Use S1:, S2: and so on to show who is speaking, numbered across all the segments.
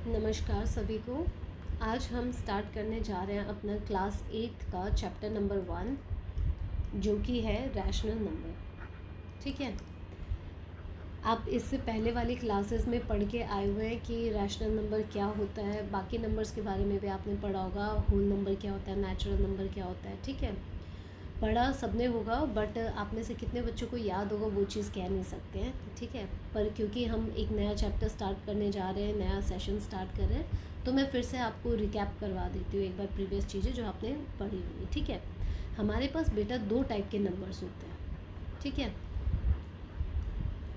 S1: नमस्कार सभी को। आज हम स्टार्ट करने जा रहे हैं अपना क्लास 8 का चैप्टर नंबर 1 जो कि है रैशनल नंबर। ठीक है, आप इससे पहले वाली क्लासेस में पढ़ के आए हुए हैं कि रैशनल नंबर क्या होता है, बाकी नंबर्स के बारे में भी आपने पढ़ा होगा, होल नंबर क्या होता है, नेचुरल नंबर क्या होता है। ठीक है, पढ़ा सबने होगा, बट आप में से कितने बच्चों को याद होगा वो चीज़ कह नहीं सकते हैं। ठीक है, पर क्योंकि हम एक नया चैप्टर स्टार्ट करने जा रहे हैं, नया सेशन स्टार्ट कर रहे हैं, तो मैं फिर से आपको रिकैप करवा देती हूँ एक बार प्रीवियस चीज़ें जो आपने पढ़ी होंगी। ठीक है, हमारे पास बेटा दो टाइप के नंबर्स होते हैं। ठीक है,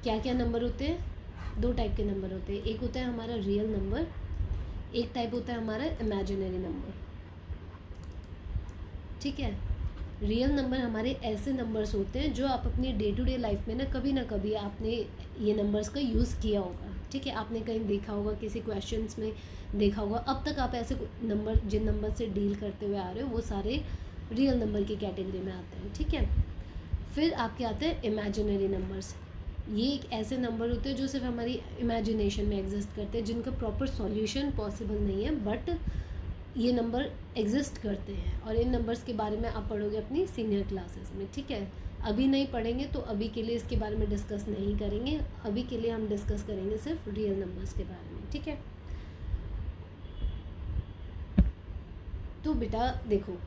S1: क्या क्या नंबर होते हैं? दो टाइप के नंबर होते हैं। एक होता है हमारा रियल नंबर, एक टाइप होता है हमारा इमेजिनरी नंबर। ठीक है, रियल नंबर हमारे ऐसे नंबर्स होते हैं जो आप अपनी डे टू डे लाइफ में ना कभी आपने ये नंबर्स का यूज़ किया होगा। ठीक है, आपने कहीं देखा होगा, किसी क्वेश्चंस में देखा होगा। अब तक आप ऐसे नंबर, जिन नंबर से डील करते हुए आ रहे हो, वो सारे रियल नंबर की कैटेगरी में आते हैं। ठीक है, फिर आपके आते हैं इमेजिनरी नंबर्स। ये एक ऐसे नंबर होते हैं जो सिर्फ हमारी इमेजिनेशन में एग्जिस्ट करते हैं, जिनका प्रॉपर सॉल्यूशन पॉसिबल नहीं है, बट ये नंबर एग्जिस्ट करते हैं। और इन नंबर्स के बारे में आप पढ़ोगे अपनी सीनियर क्लासेस में। ठीक है, अभी नहीं पढ़ेंगे तो अभी के लिए इसके बारे में डिस्कस नहीं करेंगे। अभी के लिए हम डिस्कस करेंगे सिर्फ रियल नंबर्स के बारे में। ठीक है, तो बेटा देखो,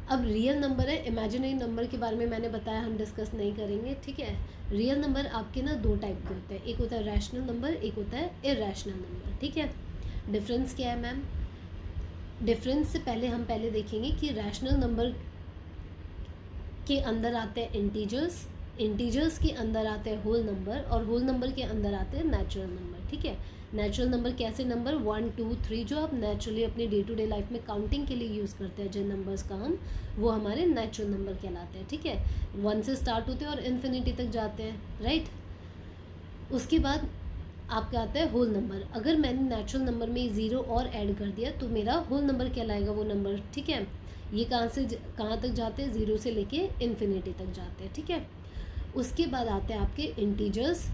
S1: अब रियल नंबर है, इमेजिनरी नंबर के बारे में मैंने बताया हम डिस्कस नहीं करेंगे। ठीक है, रियल नंबर आपके ना दो टाइप के होते हैं, एक होता है रैशनल नंबर, एक होता है इरैशनल नंबर। ठीक है, डिफरेंस क्या है मैम? डिफरेंस से पहले हम देखेंगे कि रैशनल नंबर के अंदर आते हैं इंटीजर्स, इंटीजर्स के अंदर आते हैं होल नंबर, और होल नंबर के अंदर आते हैं नेचुरल नंबर। ठीक है, नेचुरल नंबर कैसे नंबर 1 2 3 जो आप नेचुरली अपनी डे टू डे लाइफ में काउंटिंग के लिए यूज़ करते हैं जिन नंबर्स का हम, वो हमारे नेचुरल नंबर कहलाते हैं। ठीक है, 1 से स्टार्ट होते हैं और इन्फिनिटी तक जाते हैं, राइट। उसके बाद आपका आता है होल नंबर। अगर मैंने नेचुरल नंबर में ज़ीरो और ऐड कर दिया तो मेरा होल नंबर कहलाएगा वो नंबर। ठीक है, ये कहाँ तक जाते हैं? ज़ीरो से लेके इन्फिनिटी तक जाते हैं। ठीक है, उसके बाद आते हैं आपके इंटीजर्स।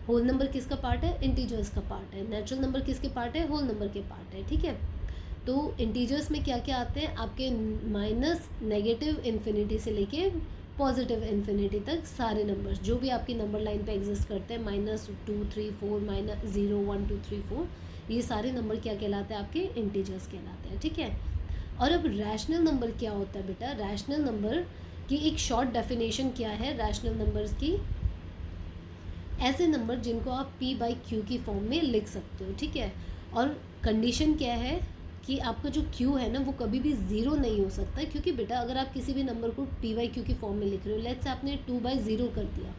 S1: होल नंबर किसका पार्ट है? इंटीजर्स का पार्ट है। नेचुरल नंबर किसके पार्ट है? होल नंबर के पार्ट है। ठीक है, तो इंटीजर्स में क्या क्या आते हैं आपके? माइनस, नेगेटिव, इन्फिनिटी से लेके पॉजिटिव इन्फिनिटी तक सारे नंबर्स जो भी आपकी नंबर लाइन पे एग्जिस्ट करते हैं, -2 3 4, -0 1 2 3 4, ये सारे नंबर क्या कहलाते हैं? आपके इंटीजर्स कहलाते हैं। ठीक है, और अब रैशनल नंबर क्या होता है बेटा? रैशनल नंबर की एक शॉर्ट डेफिनेशन क्या है रैशनल नंबर्स की? ऐसे नंबर जिनको आप p/q की फॉर्म में लिख सकते हो। ठीक है, और कंडीशन क्या है कि आपका जो q है ना वो कभी भी ज़ीरो नहीं हो सकता, क्योंकि बेटा अगर आप किसी भी नंबर को p/q की फॉर्म में लिख रहे हो, लेट्स से आपने 2/0 कर दिया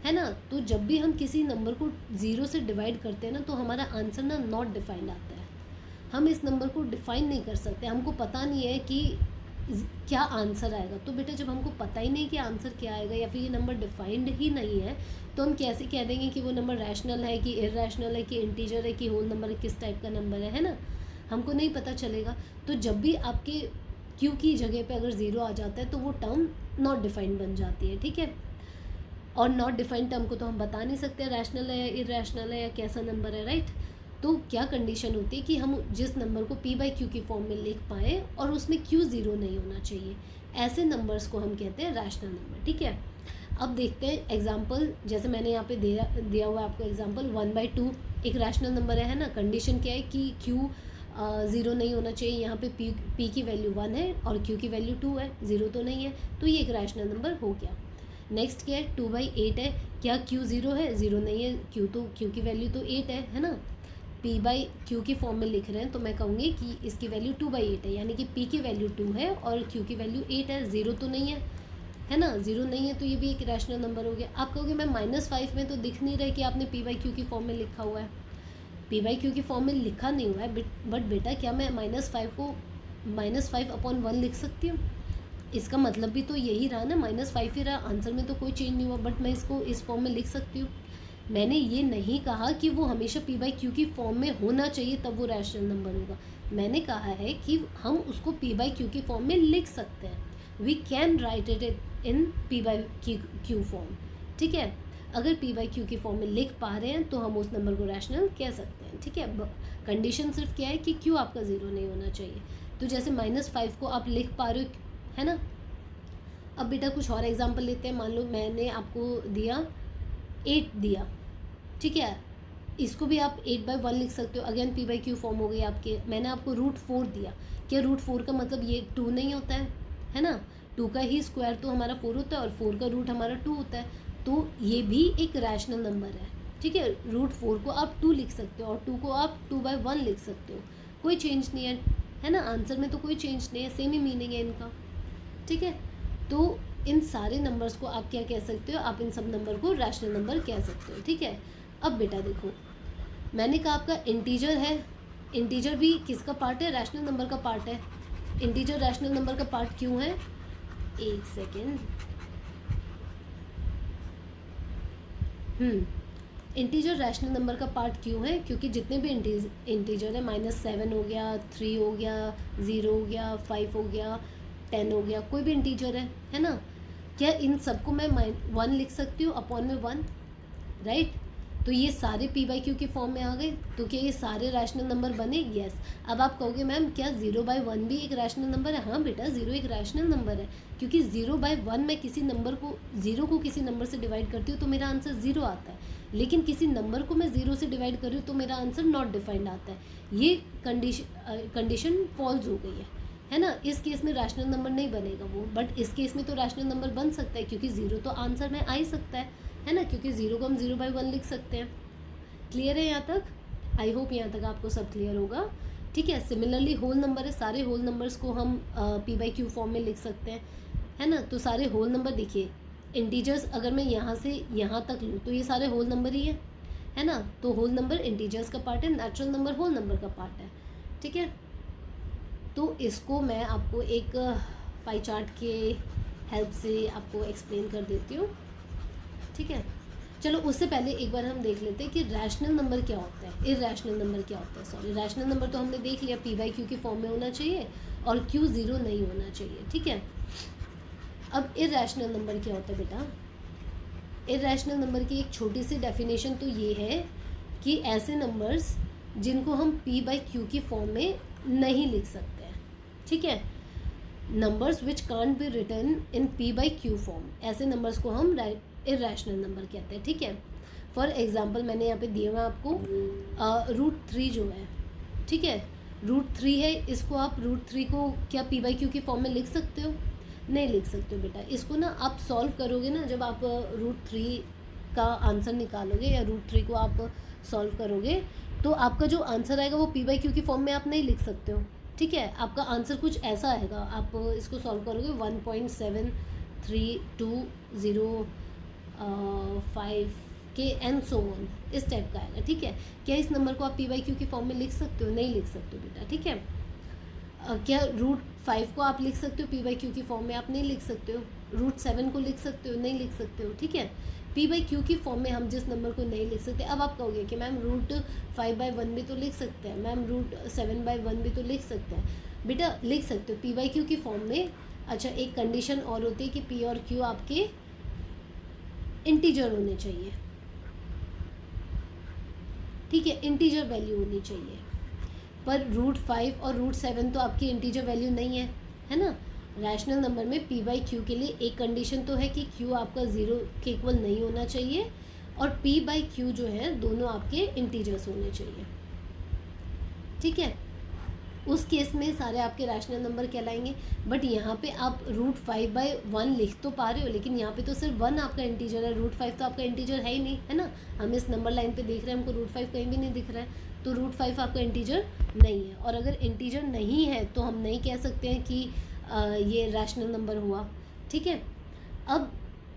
S1: है ना, तो जब भी हम किसी नंबर को ज़ीरो से डिवाइड करते हैं ना, तो हमारा आंसर ना नॉट डिफाइंड आता है। हम इस नंबर को डिफाइन नहीं कर सकते, हमको पता नहीं है कि क्या आंसर आएगा। तो बेटा जब हमको पता ही नहीं कि आंसर क्या आएगा, या फिर ये नंबर डिफाइंड ही नहीं है, तो हम कैसे कह देंगे कि वो नंबर रैशनल है कि इरैशनल है कि इंटीजर है कि होल नंबर है, किस टाइप का नंबर है ना? हमको नहीं पता चलेगा। तो जब भी आपके क्यू की जगह पे अगर ज़ीरो आ जाता है तो वो टर्म नॉट डिफाइंड बन जाती है। ठीक है, और नॉट डिफाइंड टर्म को तो हम बता नहीं सकते रैशनल है या इरैशनल है या कैसा नंबर है, राइट। तो क्या कंडीशन होती है कि हम जिस नंबर को p/q की फॉर्म में लिख पाएँ और उसमें q ज़ीरो नहीं होना चाहिए, ऐसे नंबर्स को हम कहते हैं रैशनल नंबर। ठीक है, अब देखते हैं एग्जाम्पल। जैसे मैंने यहाँ पे दिया हुआ है आपको एग्जाम्पल 1/2 एक रैशनल नंबर है ना। कंडीशन क्या है कि q ज़ीरो नहीं होना चाहिए। यहाँ पे p की वैल्यू 1 है और q की वैल्यू 2 है, ज़ीरो तो नहीं है, तो ये एक रैशनल नंबर हो गया। नेक्स्ट क्या है? 2/8 है, क्या q ज़ीरो है? ज़ीरो नहीं है, q की वैल्यू तो 8 है ना। p/q की फॉर्म में लिख रहे हैं तो मैं कहूँगी कि इसकी वैल्यू 2/8 है, यानी कि p की वैल्यू 2 है और q की वैल्यू 8 है, ज़ीरो तो नहीं है ना, ज़ीरो नहीं है, तो ये भी एक रैशनल नंबर हो गया। आप कहोगे मैम -5 में तो दिख नहीं रहा है कि आपने p/q की फॉर्म में लिखा हुआ है। p/q की फॉर्म में लिखा नहीं हुआ है, बट बेटा क्या मैं -5 को -5/1 लिख सकती हूँ? इसका मतलब भी तो यही रहा ना, -5 ही रहा, आंसर में तो कोई चेंज नहीं हुआ, बट मैं इसको इस फॉर्म में लिख सकती हूँ। मैंने ये नहीं कहा कि वो हमेशा p/q की फॉर्म में होना चाहिए तब वो रैशनल नंबर होगा। मैंने कहा है कि हम उसको p/q की फॉर्म में लिख सकते हैं, we can write it in p/q form. ठीक है, अगर p/q की फॉर्म में लिख पा रहे हैं तो हम उस नंबर को रैशनल कह सकते हैं। ठीक है। कंडीशन सिर्फ क्या है कि क्यों आपका 0 नहीं होना चाहिए। तो जैसे -5 को आप लिख पा रहे हो, है ना। अब बेटा कुछ और एग्जांपल लेते हैं। मान लो मैंने आपको दिया 8 दिया, ठीक है। इसको भी आप 8/1 लिख सकते हो। अगेन p/q फॉर्म हो गई आपके। मैंने आपको √4 दिया। क्या √4 का मतलब ये 2 नहीं होता है ना। 2 का ही स्क्वायर तो हमारा 4 होता है और 4 का रूट हमारा 2 होता है। तो ये भी एक रैशनल नंबर है, ठीक है। √4 को आप 2 लिख सकते हो और 2 को आप 2/1 लिख सकते हो। कोई चेंज नहीं है ना। आंसर में तो कोई चेंज नहीं है, सेम ही मीनिंग है इनका, ठीक है। तो इन सारे नंबर्स को आप क्या कह सकते हो, आप इन सब नंबर को रैशनल नंबर कह सकते हो, ठीक है। अब बेटा देखो, मैंने कहा आपका इंटीजर है। इंटीजर भी किसका पार्ट है, रैशनल नंबर का पार्ट है। इंटीजर रैशनल नंबर का पार्ट क्यों है, एक सेकेंड। इंटीजर रैशनल नंबर का पार्ट क्यों है, क्योंकि जितने भी इंटीजर है, -7 हो गया, 3 हो गया, 0 हो गया, 5 हो गया, 10 हो गया, कोई भी इंटीजर है ना। क्या इन सबको मैं 1 लिख सकती हूँ अपॉन में 1, राइट। तो ये सारे p/q के फॉर्म में आ गए। तो क्या ये सारे रैशनल नंबर बने, यस। अब आप कहोगे मैम क्या 0/1 भी एक रैशनल नंबर है। हाँ बेटा, 0 एक रैशनल नंबर है, क्योंकि 0/1 मैं किसी नंबर को 0 को किसी नंबर से डिवाइड करती हूँ तो मेरा आंसर 0 आता है। लेकिन किसी नंबर को मैं 0 से डिवाइड कर रही हूँ तो मेरा आंसर नॉट डिफाइंड आता है। ये कंडीशन फॉल्स हो गई है ना। इस केस में रैशनल नंबर नहीं बनेगा वो, बट इस केस में तो रैशनल नंबर बन सकता है, क्योंकि 0 तो आंसर में आ ही सकता है ना, क्योंकि 0 को हम 0/1 लिख सकते हैं। क्लियर है यहाँ तक? आई होप यहाँ तक आपको सब क्लियर होगा, ठीक है। सिमिलरली होल नंबर है, सारे होल नंबर्स को हम p/q फॉर्म में लिख सकते हैं, है ना। तो सारे होल नंबर देखिए, इंटीजर्स अगर मैं यहाँ से यहाँ तक लूँ तो ये सारे होल नंबर ही है ना। तो होल नंबर इंटीजर्स का पार्ट है, नेचुरल नंबर होल नंबर का पार्ट है, ठीक है। तो इसको मैं आपको एक पाई चार्ट के हेल्प से आपको एक्सप्लेन कर देती हूँ, ठीक है। चलो उससे पहले एक बार हम देख लेते हैं कि रैशनल नंबर क्या होता है, इरैशनल नंबर क्या होता है। सॉरी, रैशनल नंबर तो हमने देख लिया, p/q की फॉर्म में होना चाहिए और q 0 नहीं होना चाहिए, ठीक है। अब इरैशनल नंबर क्या होता है बेटा। इरैशनल नंबर की एक छोटी सी डेफिनेशन तो ये है कि ऐसे नंबर्स जिनको हम p/q की फॉर्म में नहीं लिख सकते हैं, ठीक है। Numbers which can't be written in p/q form, ऐसे नंबर्स को हम इरैशनल नंबर कहते हैं, ठीक है। फॉर एग्जांपल मैंने यहाँ पे दिया हुआ आपको √3 जो है, ठीक है। √3 है, इसको आप √3 को क्या p/q की फॉर्म में लिख सकते हो, नहीं लिख सकते हो बेटा। इसको ना आप सॉल्व करोगे ना, जब आप √3 का आंसर निकालोगे या √3 को आप सॉल्व करोगे तो आपका जो आंसर आएगा वो p/q की फॉर्म में आप नहीं लिख सकते हो, ठीक है। आपका आंसर कुछ ऐसा आएगा, आप इसको सॉल्व करोगे 1.7320 के एंड सो ऑन, इस टाइप का आएगा, ठीक है। क्या इस नंबर को आप p/q की फॉर्म में लिख सकते हो, नहीं लिख सकते हो बेटा, ठीक है। क्या √5 को आप लिख सकते हो p/q की फॉर्म में, आप नहीं लिख सकते हो। √7 को लिख सकते हो, नहीं लिख सकते हो, ठीक है। p/q की फॉर्म में हम जिस नंबर को नहीं लिख सकते, अब आप कहोगे कि मैम √5/1 भी तो लिख सकते हैं, मैम √7/1 भी तो लिख सकते हैं। बेटा लिख सकते हो p/q की फॉर्म में। अच्छा, एक कंडीशन और होती है कि p और q आपके इंटीजर होने चाहिए, ठीक है, इंटीजर वैल्यू होनी चाहिए। पर √5 और √7 तो आपकी इंटीजर वैल्यू नहीं है ना। रैशनल नंबर में p/q के लिए एक कंडीशन तो है कि q आपका 0 के इक्वल नहीं होना चाहिए और p/q जो है दोनों आपके इंटीजर्स होने चाहिए, ठीक है। उस केस में सारे आपके रैशनल नंबर कहलाएंगे। बट यहाँ पे आप √5/1 लिख तो पा रहे हो, लेकिन यहाँ पे तो सिर्फ 1 आपका इंटीजर है, √5 तो आपका इंटीजर है ही नहीं, है ना। हम इस नंबर लाइन पे देख रहे हैं, हमको √5 कहीं भी नहीं दिख रहा है, तो √5 आपका इंटीजर नहीं है। और अगर इंटीजर नहीं है तो हम नहीं कह सकते हैं कि ये रैशनल नंबर हुआ, ठीक है। अब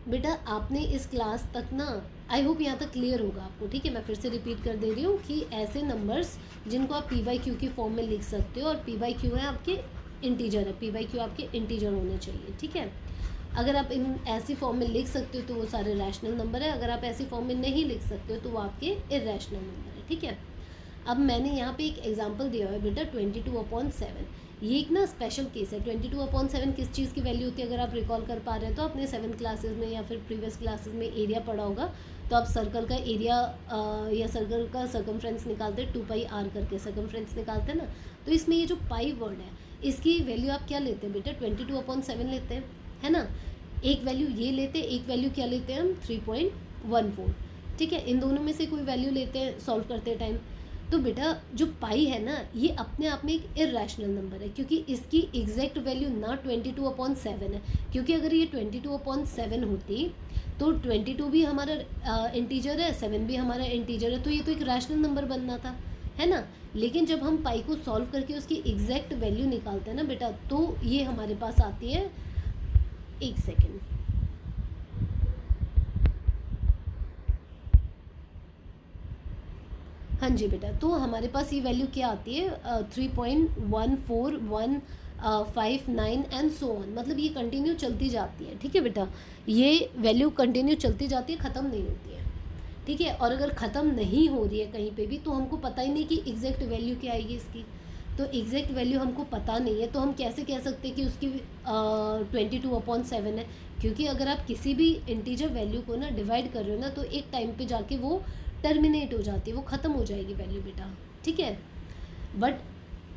S1: बेटा आपने इस क्लास तक ना, आई होप यहाँ तक क्लियर होगा आपको, ठीक है। मैं फिर से रिपीट कर दे रही हूँ कि ऐसे नंबर्स जिनको आप p/q की फॉर्म में लिख सकते हो, और p/q है आपके इंटीजर है, p/q आपके इंटीजर होने चाहिए, ठीक है। अगर आप इन ऐसी फॉर्म में लिख सकते हो तो वो सारे रैशनल नंबर है, अगर आप ऐसी फॉर्म में नहीं लिख सकते हो तो वो आपके इरैशनल नंबर है, ठीक है। अब मैंने यहाँ पे एक एग्जांपल दिया हुआ है बेटा 22/7। ये एक ना स्पेशल केस है। 22/7 किस चीज़ की वैल्यू होती है, अगर आप रिकॉल कर पा रहे हो तो आपने 7th क्लासेस में या फिर प्रीवियस क्लासेस में एरिया पढ़ा होगा। तो आप सर्कल का एरिया या सर्कल का सर्कमफ्रेंस निकालते हैं 2πr करके सर्कमफ्रेंस निकालते हैं ना। तो इसमें ये जो पाई वर्ड है इसकी वैल्यू आप क्या लेते हैं बेटा 22/7 लेते हैं, है ना। एक वैल्यू ये लेते हैं, एक वैल्यू क्या लेते हैं हम 3.14, ठीक है। इन दोनों में से कोई वैल्यू लेते हैं सॉल्व करते टाइम। तो बेटा जो पाई है ना ये अपने आप में एक इर्रेशनल नंबर है, क्योंकि इसकी एग्जैक्ट वैल्यू ना 22/7 है, क्योंकि अगर ये 22/7 होती तो 22 भी हमारा इंटीजर है, 7 भी हमारा इंटीजर है, तो ये तो एक रैशनल नंबर बनना था, है ना। लेकिन जब हम पाई को सॉल्व करके उसकी एग्जैक्ट वैल्यू निकालते हैं ना बेटा, तो ये हमारे पास आती है, एक सेकेंड, हाँ जी बेटा, तो हमारे पास ये वैल्यू क्या आती है 3.14159 एंड सो ऑन, मतलब ये कंटिन्यू चलती जाती है, ठीक है बेटा। ये वैल्यू कंटिन्यू चलती जाती है, ख़त्म नहीं होती है, ठीक है। और अगर ख़त्म नहीं हो रही है कहीं पे भी तो हमको पता ही नहीं कि एग्जैक्ट वैल्यू क्या आएगी इसकी। तो एग्जैक्ट वैल्यू हमको पता नहीं है, तो हम कैसे कह सकते हैं कि उसकी 22/7 है, क्योंकि अगर आप किसी भी इंटीजर वैल्यू को ना डिवाइड कर रहे हो ना तो एक टाइम पे जाके वो टर्मिनेट हो जाती है, वो ख़त्म हो जाएगी वैल्यू बेटा, ठीक है। बट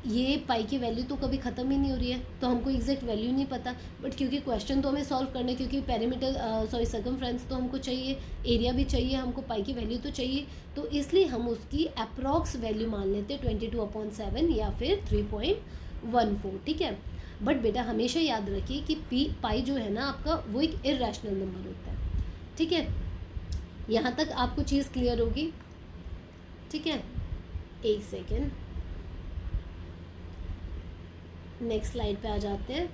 S1: ये पाई की वैल्यू तो कभी ख़त्म ही नहीं हो रही है, तो हमको एग्जैक्ट वैल्यू नहीं पता। बट क्योंकि क्वेश्चन तो हमें सॉल्व करना है, क्योंकि पेरीमीटर सर्कमफ्रेंस तो हमको चाहिए, एरिया भी चाहिए, हमको पाई की वैल्यू तो चाहिए, तो इसलिए हम उसकी अप्रॉक्स वैल्यू मान लेते हैं 22/7 या फिर 3.14, ठीक है। बट बेटा हमेशा याद रखिए कि पाई जो है ना आपका वो एक इर्रेशनल नंबर होता है, ठीक है। यहाँ तक आपको चीज़ क्लियर होगी, ठीक है। एक सेकेंड, नेक्स्ट स्लाइड पे आ जाते हैं।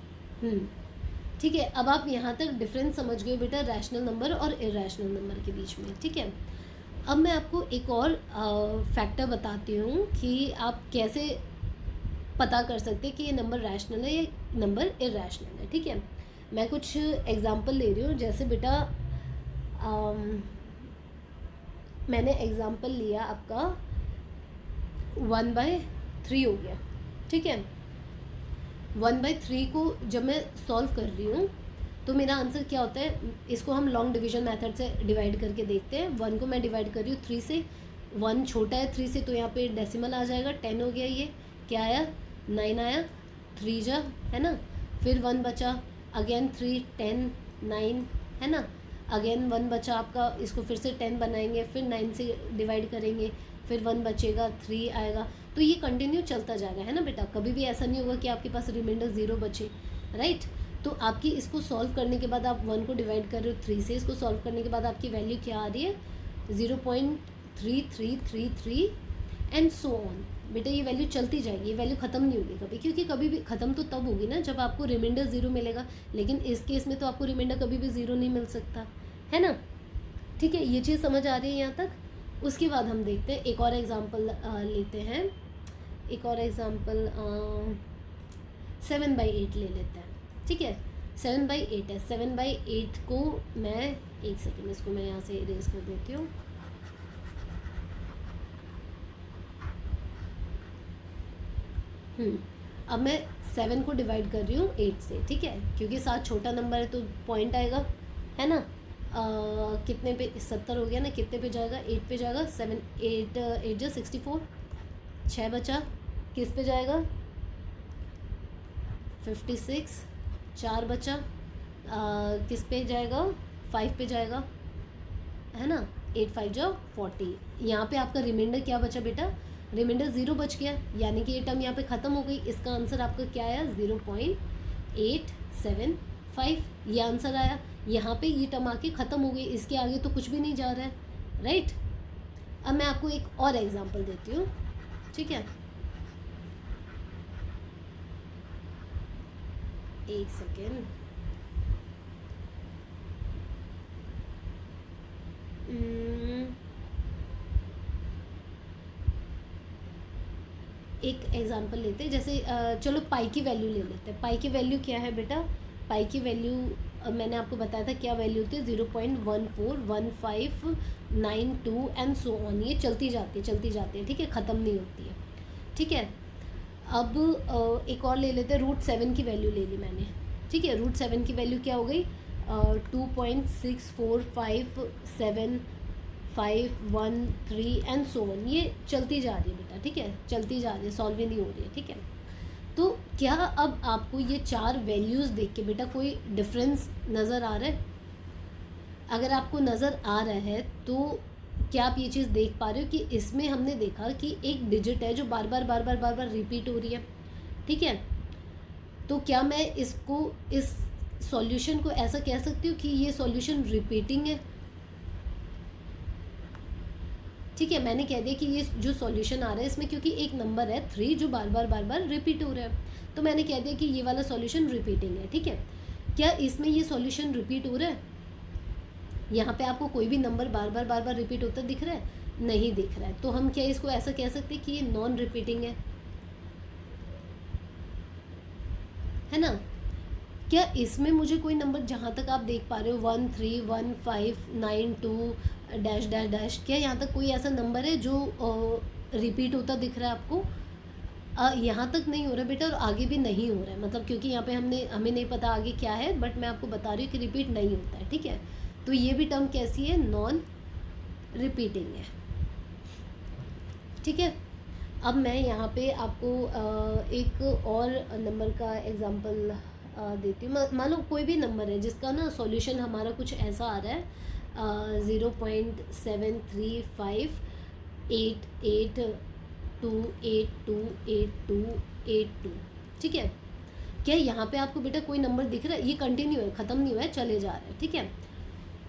S1: ठीक है, अब आप यहाँ तक डिफरेंस समझ गए बेटा रैशनल नंबर और इरेशनल नंबर के बीच में, ठीक है। अब मैं आपको एक और फैक्टर बताती हूँ कि आप कैसे पता कर सकते हैं कि ये नंबर रैशनल है या नंबर इरेशनल है, ठीक है। मैं कुछ एग्जांपल ले रही हूँ, जैसे बेटा मैंने एग्जांपल लिया आपका 1/3 हो गया, ठीक है। 1/3 को जब मैं सॉल्व कर रही हूँ तो मेरा आंसर क्या होता है, इसको हम लॉन्ग डिवीजन मेथड से डिवाइड करके देखते हैं। 1 को मैं डिवाइड कर रही हूँ 3 से, 1 छोटा है 3 से तो यहाँ पे डेसिमल आ जाएगा, 10 हो गया, ये क्या आया 9 आया, 3 जा, है ना। फिर 1 बचा, अगेन 3, 10, 9, है ना। अगेन 1 बचा आपका, इसको फिर से 10 बनाएंगे, फिर 9 से डिवाइड करेंगे, फिर 1 बचेगा, 3 आएगा। तो ये कंटिन्यू चलता जाएगा, है ना बेटा। कभी भी ऐसा नहीं होगा कि आपके पास रिमाइंडर 0 बचे, राइट। तो आपकी इसको सॉल्व करने के बाद आप 1 को डिवाइड कर रहे हो 3 से, इसको सॉल्व करने के बाद आपकी वैल्यू क्या आ रही है 0.3333 एंड सो ऑन। बेटा ये वैल्यू चलती जाएगी, ये वैल्यू ख़त्म नहीं होगी कभी, क्योंकि कभी भी ख़त्म तो तब होगी ना जब आपको रिमाइंडर 0 मिलेगा, लेकिन इस केस में तो आपको रिमाइंडर कभी भी 0 नहीं मिल सकता, है ना। ठीक है, ये चीज़ समझ आ रही है यहाँ तक। उसके बाद हम देखते हैं एक और एग्जांपल लेते हैं, एक और एग्जांपल 7/8 ले लेते हैं, ठीक है। 7/8 है, 7/8 को मैं, एक सेकेंड, इसको मैं यहाँ से इरेज कर देती हूँ। अब मैं 7 को डिवाइड कर रही हूँ 8 से, ठीक है, क्योंकि 7 छोटा नंबर है तो पॉइंट आएगा, है ना। कितने पे 70 हो गया ना, कितने पे जाएगा 8 पे जाएगा, 7 8 8 जो 64, 6 बचा, किस पे जाएगा 56, 4 बचा, किस पे जाएगा 5 पे जाएगा, है ना। 8 5 जो 40। यहाँ पे आपका रिमाइंडर क्या बचा बेटा, रिमाइंडर 0 बच गया, यानी कि ये टर्म यहाँ पे ख़त्म हो गई। इसका आंसर आपका क्या आया 0.875, ये आंसर आया। यहाँ पे ये टर्म आके ख़त्म हो गई, इसके आगे तो कुछ भी नहीं जा रहा है, राइट। अब मैं आपको एक और एग्जांपल देती हूँ, ठीक है। एक सेकेंड, एक एग्जांपल लेते हैं, जैसे चलो पाई की वैल्यू ले लेते हैं। पाई की वैल्यू क्या है बेटा, पाई की वैल्यू मैंने आपको बताया था क्या वैल्यू होती है 0.141592 एंड सो ऑन। ये चलती जाती है, ठीक है, ख़त्म नहीं होती है, ठीक है। अब एक और ले लेते हैं, √7 की वैल्यू ले ली मैंने, ठीक है। √7 की वैल्यू क्या हो गई 2.6457 5 1 3 एंड सो ऑन, ये चलती जा रही है बेटा, ठीक है, चलती जा रही है, सॉल्व ही नहीं हो रही है, ठीक है। तो क्या अब आपको ये 4 वैल्यूज़ देख के बेटा कोई डिफरेंस नज़र आ रहा है? अगर आपको नज़र आ रहा है तो क्या आप ये चीज़ देख पा रहे हो कि इसमें हमने देखा कि एक डिजिट है जो बार बार रिपीट हो रही है, ठीक है। तो क्या मैं इसको, इस सॉल्यूशन को ऐसा कह सकती हूँ कि ये सॉल्यूशन रिपीटिंग है? ठीक है, मैंने कह दिया कि ये जो सॉल्यूशन आ रहा है इसमें क्योंकि एक नंबर है 3 जो बार बार रिपीट हो रहा है, तो मैंने कह दिया कि ये वाला सॉल्यूशन रिपीटिंग है, ठीक है। क्या इसमें ये सॉल्यूशन रिपीट हो रहा है? यहाँ पे आपको कोई भी नंबर बार बार रिपीट होता दिख रहा है? नहीं दिख रहा है, तो हम क्या इसको ऐसा कह सकते हैं कि ये नॉन रिपीटिंग है ना। क्या इसमें मुझे कोई नंबर, जहाँ तक आप देख पा रहे हो 1 3 1 5 9 2 डैश डैश डैश, क्या यहाँ तक कोई ऐसा नंबर है जो रिपीट होता दिख रहा है आपको? यहाँ तक नहीं हो रहा बेटा, और आगे भी नहीं हो रहा है, मतलब क्योंकि यहाँ पे हमें नहीं पता आगे क्या है, बट मैं आपको बता रही हूँ कि रिपीट नहीं होता है, ठीक है। तो ये भी टर्म कैसी है? नॉन रिपीटिंग है, ठीक है। अब मैं यहाँ पे आपको एक और नंबर का एग्जांपल देती हूँ। मान लो कोई भी नंबर है जिसका ना सॉल्यूशन हमारा कुछ ऐसा आ रहा है 0.7358828282, ठीक है। क्या यहाँ पे आपको बेटा कोई नंबर दिख रहा है? ये कंटिन्यू है, ख़त्म नहीं हुआ है, चले जा रहा है, ठीक है।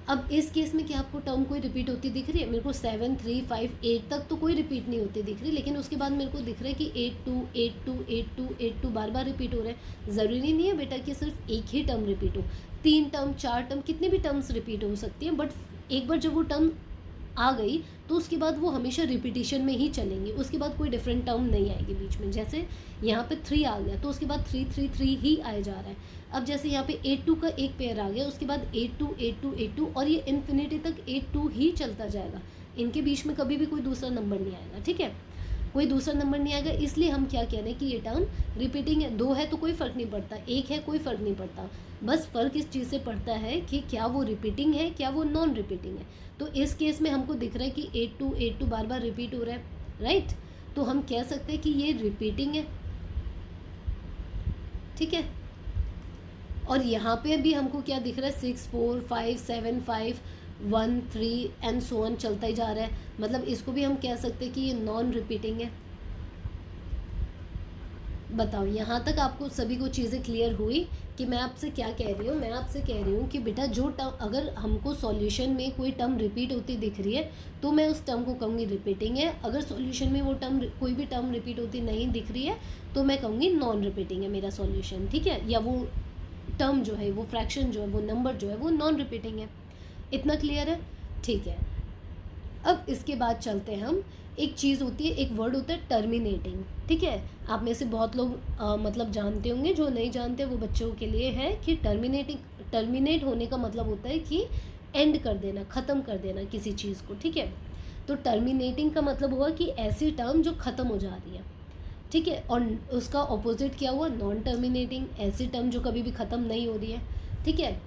S1: अब इस केस में क्या आपको टर्म कोई रिपीट होती दिख रही है? मेरे को 7 3 5 8 तक तो कोई रिपीट नहीं होती दिख रही, लेकिन उसके बाद मेरे को दिख रहा है कि 8 2 8 2 8 2 8 2 बार बार रिपीट हो रहे हैं। ज़रूरी नहीं है बेटा कि सिर्फ एक ही टर्म रिपीट हो, 3 टर्म 4 टर्म कितने भी टर्म्स रिपीट हो सकती हैं, बट एक बार जब वो टर्म आ गई तो उसके बाद वो हमेशा रिपीटिशन में ही चलेंगी, उसके बाद कोई डिफरेंट टर्म नहीं आएगी बीच में। जैसे यहाँ पे 3 आ गया तो उसके बाद 3 3 3 ही आए जा रहा है। अब जैसे यहाँ पे 8 2 का एक पेयर आ गया, उसके बाद 8 2 8 2 8 2, और ये इन्फिनिटी तक 8 2 ही चलता जाएगा, इनके बीच में कभी भी कोई दूसरा नंबर नहीं आएगा, ठीक है, कोई दूसरा नंबर नहीं आएगा। इसलिए हम क्या कह रहे हैं कि ये टर्म रिपीटिंग है। 2 है तो कोई फ़र्क नहीं पड़ता, 1 है कोई फ़र्क नहीं पड़ता, बस फ़र्क इस चीज़ से पड़ता है कि क्या वो रिपीटिंग है, क्या वो नॉन रिपीटिंग है। तो इस केस में हमको दिख रहा है कि 8 2 8 2 बार बार रिपीट हो रहा है, राइट, तो हम कह सकते हैं कि ये रिपीटिंग है, ठीक है। और यहाँ पे भी हमको क्या दिख रहा है? 6 4 5 7 5 1 3 एंड सो ऑन चलता ही जा रहा है, मतलब इसको भी हम कह सकते हैं कि ये नॉन रिपीटिंग है। बताओ, यहाँ तक आपको सभी को चीज़ें क्लियर हुई कि मैं आपसे क्या कह रही हूँ? मैं आपसे कह रही हूँ कि बेटा जो टर्म, अगर हमको सॉल्यूशन में कोई टर्म रिपीट होती दिख रही है तो मैं उस टर्म को कहूँगी रिपीटिंग है। अगर सॉल्यूशन में वो टर्म, कोई भी टर्म रिपीट होती नहीं दिख रही है तो मैं कहूँगी नॉन रिपीटिंग है मेरा सॉल्यूशन, ठीक है, या वो टर्म जो है, वो फ्रैक्शन जो है, वो नंबर जो है वो नॉन रिपीटिंग है। इतना क्लियर है? ठीक है। अब इसके बाद चलते हैं हम, एक चीज़ होती है, एक वर्ड होता है टर्मिनेटिंग, ठीक है। आप में से बहुत लोग मतलब जानते होंगे, जो नहीं जानते वो बच्चों के लिए है कि टर्मिनेट होने का मतलब होता है कि एंड कर देना, ख़त्म कर देना किसी चीज़ को, ठीक है। तो टर्मिनेटिंग का मतलब हुआ कि ऐसी टर्म जो ख़त्म हो जा रही है, ठीक है, और उसका ऑपोजिट क्या हुआ? नॉन टर्मिनेटिंग, ऐसी टर्म जो कभी भी ख़त्म नहीं हो रही है, ठीक है।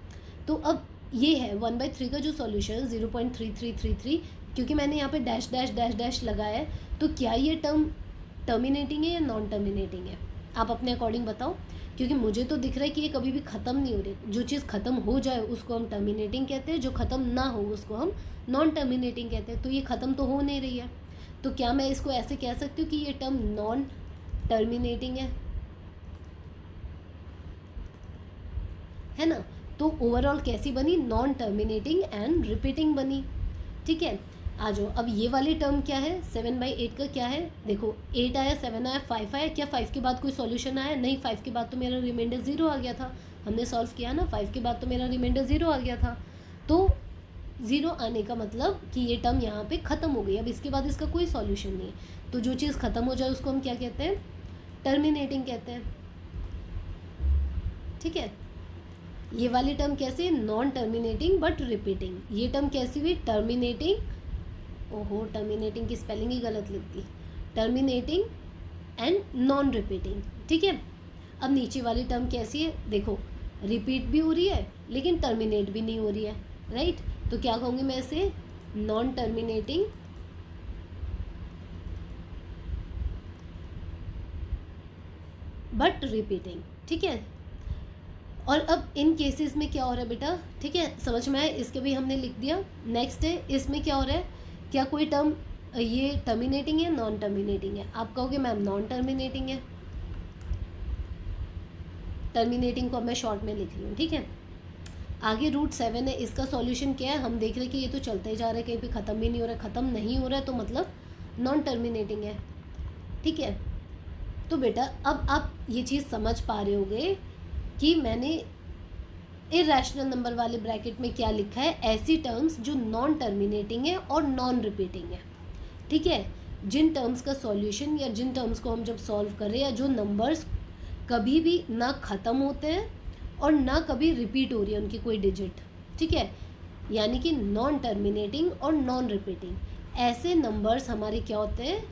S1: तो अब ये है 1/3 का जो सॉल्यूशन 0.3333, क्योंकि मैंने यहाँ पे डैश डैश डैश डैश लगाया है, तो क्या ये टर्म टर्मिनेटिंग है या नॉन टर्मिनेटिंग है? आप अपने अकॉर्डिंग बताओ, क्योंकि मुझे तो दिख रहा है कि ये कभी भी ख़त्म नहीं हो रही। जो चीज़ ख़त्म हो जाए उसको हम टर्मिनेटिंग कहते हैं, जो ख़त्म ना हो उसको हम नॉन टर्मिनेटिंग कहते हैं। तो ये ख़त्म तो हो नहीं रही है, तो क्या मैं इसको ऐसे कह सकती हूँ कि ये टर्म नॉन टर्मिनेटिंग है ना। तो ओवरऑल कैसी बनी? नॉन टर्मिनेटिंग एंड रिपीटिंग बनी, ठीक है। आ जाओ, अब ये वाली टर्म क्या है? 7/8 का क्या है? देखो 8 आया, 7 आया, 5 आया, क्या 5 के बाद कोई सॉल्यूशन आया? नहीं, 5 के बाद तो मेरा रिमाइंडर 0 आ गया था, हमने सॉल्व किया ना, 5 के बाद तो मेरा रिमाइंडर 0 आ गया था। तो 0 आने का मतलब कि ये टर्म यहाँ पे ख़त्म हो गई, अब इसके बाद इसका कोई सॉल्यूशन नहीं है। तो जो चीज़ ख़त्म हो जाए उसको हम क्या कहते हैं? टर्मिनेटिंग कहते हैं, ठीक है। ये वाली टर्म कैसी? Non terminating but repeating. ये टर्म कैसी हुई? टर्मिनेटिंग, ओहो टर्मिनेटिंग की स्पेलिंग ही गलत लिख दी, टर्मिनेटिंग एंड नॉन रिपीटिंग, ठीक है। अब नीचे वाली टर्म कैसी है? देखो रिपीट भी हो रही है लेकिन टर्मिनेट भी नहीं हो रही है, राइट। तो क्या कहूँगी मैं इसे? नॉन टर्मिनेटिंग बट रिपीटिंग, ठीक है। और अब इन केसेस में क्या हो रहा है बेटा, ठीक है, समझ में आया, इसके भी हमने लिख दिया। नेक्स्ट है, इसमें क्या हो रहा है, क्या कोई टर्म ये टर्मिनेटिंग है, नॉन टर्मिनेटिंग है? आप कहोगे मैम नॉन टर्मिनेटिंग है, टर्मिनेटिंग को अब मैं शॉर्ट में लिख रही हूँ, ठीक है। आगे रूट 7 है, इसका सॉल्यूशन क्या है, हम देख रहे हैं कि ये तो चलता ही जा रहा है, कहीं पे ख़त्म भी नहीं हो रहा है, ख़त्म नहीं हो रहा है तो मतलब नॉन टर्मिनेटिंग है, ठीक है। तो बेटा अब आप ये चीज़ समझ पा रहे होगे कि मैंने इरेशनल नंबर वाले ब्रैकेट में क्या लिखा है, ऐसी टर्म्स जो नॉन टर्मिनेटिंग है और नॉन रिपीटिंग है, ठीक है। जिन टर्म्स का सॉल्यूशन या जिन टर्म्स को हम जब सॉल्व कर रहे हैं, या जो नंबर्स कभी भी ना ख़त्म होते हैं और ना कभी रिपीट हो रही है उनकी कोई डिजिट, ठीक है, यानी कि नॉन टर्मिनेटिंग और नॉन रिपीटिंग, ऐसे नंबर्स हमारे क्या होते हैं,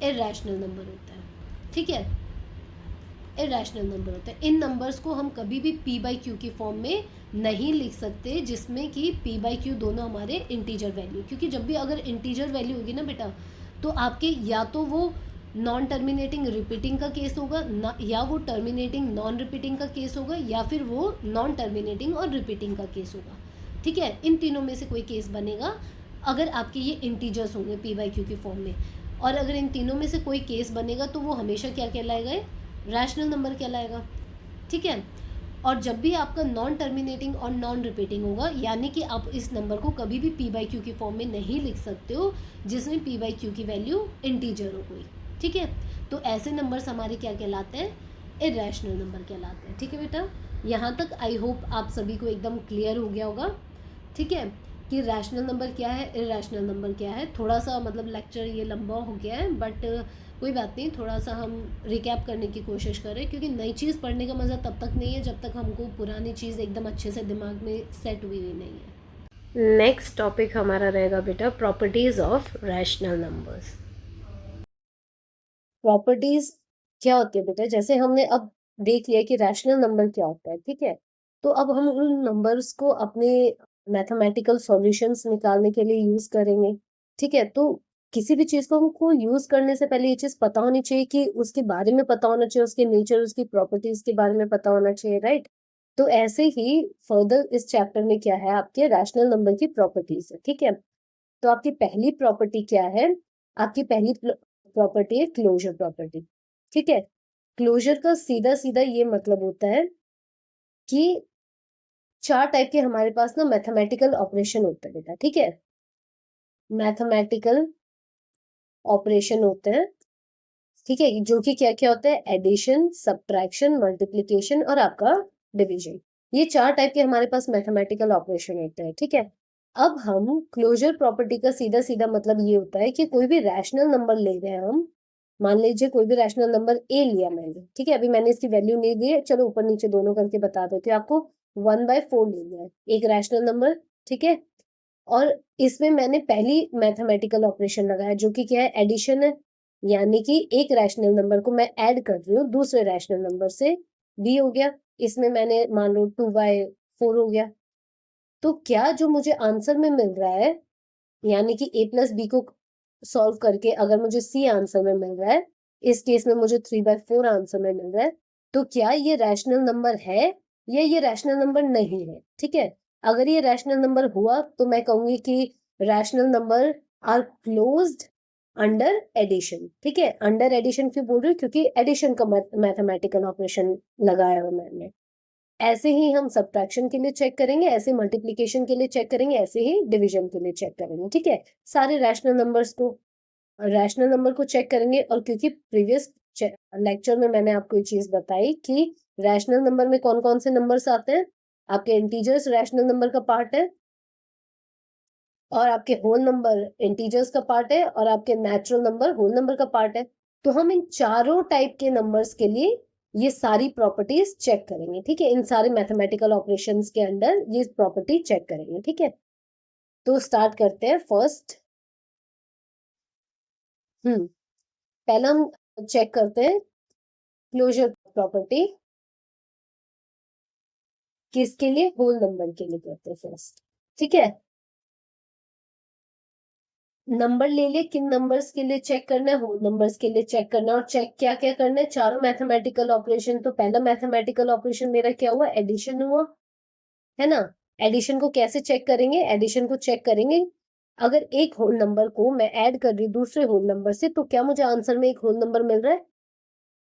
S1: इरेशनल नंबर होते हैं, ठीक है, इरेशनल नंबर होते हैं। इन नंबर्स को हम कभी भी पी बाई क्यू की फॉर्म में नहीं लिख सकते, जिसमें कि पी बाई क्यू दोनों हमारे इंटीजर वैल्यू, क्योंकि जब भी अगर इंटीजर वैल्यू होगी ना बेटा, तो आपके या तो वो नॉन टर्मिनेटिंग रिपीटिंग का केस होगा ना, या वो टर्मिनेटिंग नॉन रिपीटिंग का केस होगा, या फिर वो नॉन टर्मिनेटिंग और रिपीटिंग का केस होगा, ठीक है। इन तीनों में से कोई केस बनेगा अगर आपके ये इंटीजर्स होंगे पी बाई क्यू की फॉर्म में, और अगर इन तीनों में से कोई केस बनेगा तो वो हमेशा क्या कहलाएगा, रैशनल नंबर कहलाएगा, ठीक है। और जब भी आपका नॉन टर्मिनेटिंग और नॉन रिपीटिंग होगा, यानी कि आप इस नंबर को कभी भी पी बाई क्यू की फॉर्म में नहीं लिख सकते हो जिसमें पी बाई क्यू की वैल्यू इंटीजर हो कोई, ठीक है। तो ऐसे नंबर्स हमारे क्या कहलाते हैं, इरेशनल नंबर कहलाते हैं, ठीक है बेटा। यहाँ तक आई होप आप सभी को एकदम क्लियर हो गया होगा, ठीक है, कि रैशनल नंबर क्या है, इरेशनल नंबर क्या है। थोड़ा सा मतलब लेक्चर ये लंबा हो गया है, बट कोई बात नहीं, थोड़ा सा हम रिकैप करने की कोशिश करें, क्योंकि नई चीज़ पढ़ने का मज़ा तब तक नहीं है जब तक हमको पुरानी चीज़ एकदम अच्छे से दिमाग में सेट हुई हुई नहीं है। नेक्स्ट टॉपिक हमारा रहेगा बेटा properties of rational numbers. Properties क्या होती है बेटा, जैसे हमने अब देख लिया कि रैशनल नंबर क्या होता है, ठीक है। तो अब हम उन नंबर्स को अपने मैथमेटिकल सॉल्यूशंस निकालने के लिए यूज़ करेंगे, ठीक है। तो किसी भी चीज़ को हमको यूज़ करने से पहले ये चीज़ पता होनी चाहिए कि उसके बारे में पता होना चाहिए, उसके नेचर, उसकी प्रॉपर्टीज़ के बारे में पता होना चाहिए, राइट? तो ऐसे ही फर्दर इस चैप्टर में क्या है, आपके रैशनल नंबर की प्रॉपर्टीज़ है, ठीक है। तो आपकी पहली प्रॉपर्टी क्या है, आपकी पहली प्रॉपर्टी है क्लोजर प्रॉपर्टी, ठीक है। क्लोजर का सीधा सीधा ये मतलब होता है कि चार टाइप के हमारे पास ना मैथमेटिकल ऑपरेशन होते हैं बेटा, ठीक है। मैथमेटिकल ऑपरेशन होते हैं, ठीक है, जो कि क्या क्या होता है, एडिशन, सब्ट्रैक्शन, मल्टीप्लीकेशन और आपका डिवीजन। ये चार टाइप के हमारे पास मैथमेटिकल ऑपरेशन होते हैं, ठीक है। अब हम क्लोजर प्रॉपर्टी का सीधा सीधा मतलब ये होता है कि कोई भी रैशनल नंबर ले रहे हैं हम, मान लीजिए कोई भी रैशनल नंबर ए लिया मैंने, ठीक है, अभी मैंने इसकी वैल्यू नहीं दी है, चलो ऊपर नीचे दोनों करके बता देती हूँ आपको। 1/4 ले लिया है, एक रैशनल नंबर, ठीक है। और इसमें मैंने पहली मैथमेटिकल ऑपरेशन लगाया जो कि क्या है, एडिशन है, यानी कि एक रैशनल नंबर को मैं ऐड कर रही हूँ दूसरे रैशनल नंबर से, बी हो गया। इसमें मैंने मान लो 2/4 हो गया। तो क्या जो मुझे आंसर में मिल रहा है, यानी कि ए प्लस बी को सॉल्व करके अगर मुझे सी आंसर में मिल रहा है, इस केस में मुझे 3/4 आंसर में मिल रहा है, तो क्या ये रैशनल नंबर है या ये रैशनल नंबर नहीं है, ठीक है। अगर ये रैशनल नंबर हुआ तो मैं कहूंगी कि rational number are closed under addition, ठीक है। अंडर एडिशन क्यों बोल रही हूँ, क्योंकि एडिशन का मैथमेटिकल ऑपरेशन लगाया हुआ मैंने। ऐसे ही हम सब्ट्रैक्शन के लिए चेक करेंगे, ऐसे मल्टीप्लिकेशन के लिए चेक करेंगे, ऐसे ही डिवीजन के लिए चेक करेंगे, ठीक है। सारे रैशनल नंबर को चेक करेंगे। और क्योंकि प्रीवियस लेक्चर में मैंने आपको ये चीज बताई कि रैशनल नंबर में कौन कौन से नंबर्स आते हैं, आपके इंटीजर्स रैशनल नंबर का पार्ट है, और आपके होल नंबर इंटीजर्स का पार्ट है, और आपके नेचुरल नंबर होल नंबर का पार्ट है। तो हम इन चारों टाइप के नंबर्स के लिए ये सारी प्रॉपर्टीज चेक करेंगे, ठीक है। इन सारे मैथमेटिकल ऑपरेशंस के अंडर ये प्रॉपर्टी चेक करेंगे, ठीक है। तो स्टार्ट करते हैं फर्स्ट। पहला हम चेक करते हैं क्लोजर प्रॉपर्टी, किसके लिए, होल नंबर के लिए करते हैं फर्स्ट, ठीक है। नंबर ले लिए, किन नंबर्स के लिए चेक करना है, होल नंबर्स के लिए चेक करना है। और चेक क्या क्या करना है, चारों मैथमेटिकल ऑपरेशन। तो पहला मैथमेटिकल ऑपरेशन मेरा क्या हुआ, एडिशन हुआ, है ना। एडिशन को कैसे चेक करेंगे, एडिशन को चेक करेंगे अगर एक होल नंबर को मैं ऐड कर रही हूँ दूसरे होल नंबर से, तो क्या मुझे आंसर में एक होल नंबर मिल रहा है।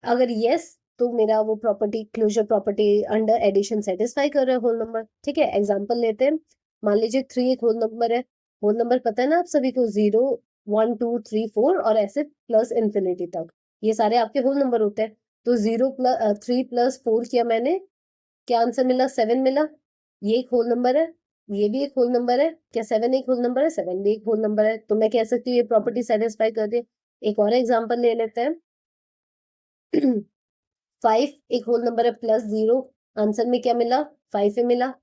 S1: अगर यस, तो मेरा वो property, closure property under addition satisfy कर रहा है होल नंबर। ठीक है, एग्जांपल लेते हैं। मान लीजिए 3 एक होल नंबर है। होल नंबर पता है ना आप सभी को, 0 1 2 3 4 और ऐसे प्लस इन्फिनिटी तक, ये सारे आपके होल नंबर होते हैं। तो 3 प्लस 4 किया मैंने, क्या आंसर मिला, 7 मिला। ये एक होल नंबर है, ये भी एक होल नंबर है। क्या 7 एक होल नंबर है, 7 भी एक होल नंबर है। तो मैं कह सकती हूँ ये प्रॉपर्टी सेटिस्फाई कर रही है। एक और एग्जांपल ले लेते हैं। 5 एक होल नंबर है, प्लस 0, आंसर में क्या मिला, 5 ही मिला।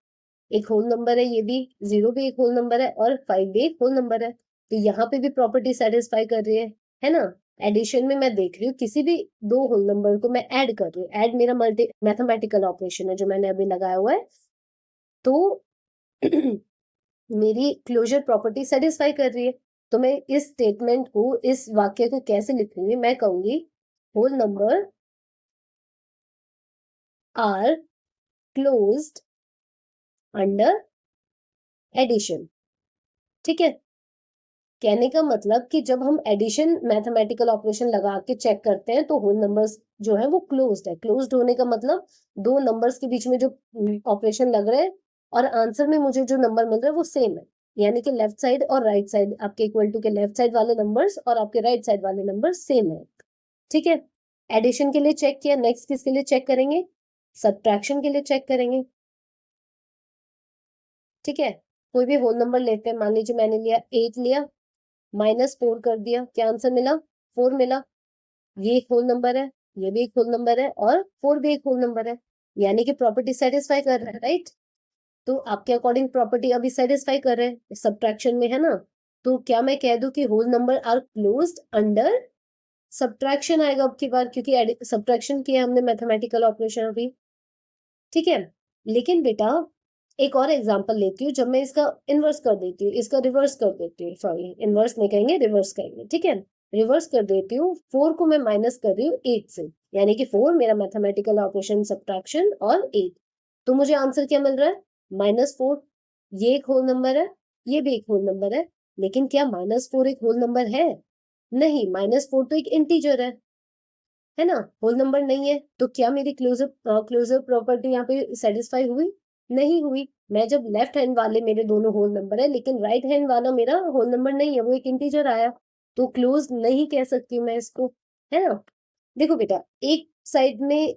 S1: एक होल नंबर है ये भी, 0 भी एक होल नंबर है और 5 भी एक होल नंबर है। तो यहाँ पे भी प्रॉपर्टी सेटिस्फाई कर रही है ना। एडिशन में मैं देख रही हूँ किसी भी दो होल नंबर को मैं ऐड कर रही हूँ, ऐड मेरा मल्टी मैथमेटिकल ऑपरेशन है जो मैंने अभी लगाया हुआ है। तो मेरी क्लोजर प्रॉपर्टी सेटिस्फाई कर रही है। तो मैं इस स्टेटमेंट को, इस वाक्य को कैसे लिखूंगी, मैं कहूंगी whole number are closed under addition. ठीक है, कहने का मतलब कि जब हम एडिशन मैथमेटिकल ऑपरेशन लगा के चेक करते हैं तो होल नंबर्स जो है वो क्लोज्ड है। क्लोज्ड होने का मतलब दो नंबर्स के बीच में जो ऑपरेशन लग रहा है और आंसर में मुझे जो नंबर मिल रहा है वो सेम है। यानी कि लेफ्ट साइड और राइट साइड आपके इक्वल टू के लेफ्ट साइड वाले नंबर्स और आपके राइट साइड वाले नंबर सेम है। ठीक है, एडिशन के लिए चेक किया, नेक्स्ट किसके लिए चेक करेंगे, सब्ट्रैक्शन के लिए चेक करेंगे। ठीक है, कोई भी होल नंबर लेते हैं, मान लीजिए मैंने लिया 8 लिया, -4 कर दिया, क्या आंसर मिला, 4 मिला। ये एक होल नंबर है, ये भी एक होल नंबर है और 4 भी एक होल नंबर है। यानी कि प्रॉपर्टी सेटिस्फाई कर रहा है, राइट। तो आपके अकॉर्डिंग प्रॉपर्टी अभी सेटिस्फाई कर रहे हैं, सब्ट्रैक्शन में है ना। तो क्या मैं कह दूं कि whole number are closed under subtraction आएगा अब की बार, क्योंकि सब्ट्रैक्शन किया हमने मैथमेटिकल ऑपरेशन अभी। ठीक है, लेकिन बेटा एक और एग्जांपल लेती हूँ, जब मैं इसका इन्वर्स कर देती हूँ, इसका रिवर्स कर देती हूँ, सॉरी इन्वर्स नहीं कहेंगे, रिवर्स कहेंगे। ठीक है, रिवर्स कर देती हूँ, 4 को मैं माइनस कर रही हूँ 8 से, यानी कि 4 मेरा मैथमेटिकल ऑपरेशन सब्ट्रैक्शन और 8। तो मुझे आंसर क्या मिल रहा है, -4। ये एक होल नंबर है, ये भी एक होल नंबर है, लेकिन क्या -4 एक होल नंबर है, नहीं, -4 तो एक इंटीजर है ना, होल नंबर नहीं है। तो क्या मेरी क्लोजर प्रॉपर्टी यहाँ पे सेटिस्फाई हुई, नहीं हुई। मैं जब लेफ्ट हैंड वाले मेरे दोनों होल नंबर है, लेकिन राइट हैंड वाला मेरा होल नंबर नहीं है, वो एक इंटीजर आया, तो क्लोज नहीं कह सकती मैं इसको, है ना। देखो बेटा, एक साइड में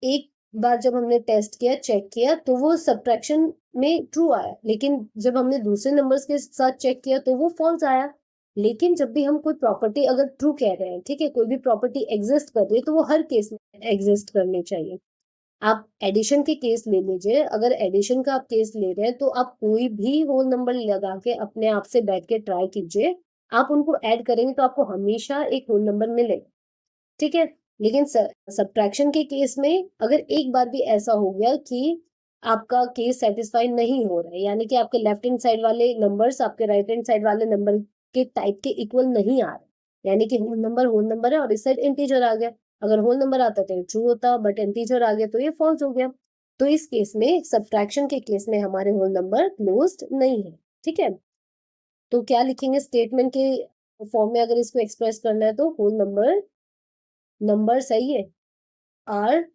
S1: एक बार जब हमने टेस्ट किया, चेक किया, तो वो सब्ट्रैक्शन में ट्रू आया, लेकिन जब हमने दूसरे नंबर्स के साथ चेक किया तो वो फॉल्स आया। लेकिन जब भी हम कोई प्रॉपर्टी अगर ट्रू कह रहे हैं, ठीक है, कोई भी प्रॉपर्टी एग्जिस्ट कर रही है, तो वो हर केस में एग्जिस्ट करनी चाहिए। आप एडिशन के केस ले लीजिए, अगर एडिशन का आप केस ले रहे हैं तो आप कोई भी होल नंबर लगा के अपने आप से बैठ के ट्राई कीजिए, आप उनको ऐड करेंगे तो आपको हमेशा एक होल नंबर मिलेगा। ठीक है, लेकिन सब्ट्रैक्शन के केस में अगर एक बार भी ऐसा हो गया कि आपका केस सेटिस्फाई नहीं हो रहा है, यानी कि आपके लेफ्ट हैंड साइड वाले नंबर्स आपके राइट हैंड साइड वाले नंबर के टाइप के इक्वल नहीं आ रहे, यानी कि होल नंबर है और इस साइड इंटीजर आ गया। अगर होल नंबर आता तो ट्रू होता, बट इंटीजर आ गया तो ये फॉल्स हो गया। तो इस केस में, सब्ट्रैक्शन के केस में, हमारे होल नंबर क्लोज्ड नहीं है। ठीक है, तो क्या लिखेंगे स्टेटमेंट के फॉर्म में, अगर इसको एक्सप्रेस करना है तो होल नंबर, नंबर सही है, are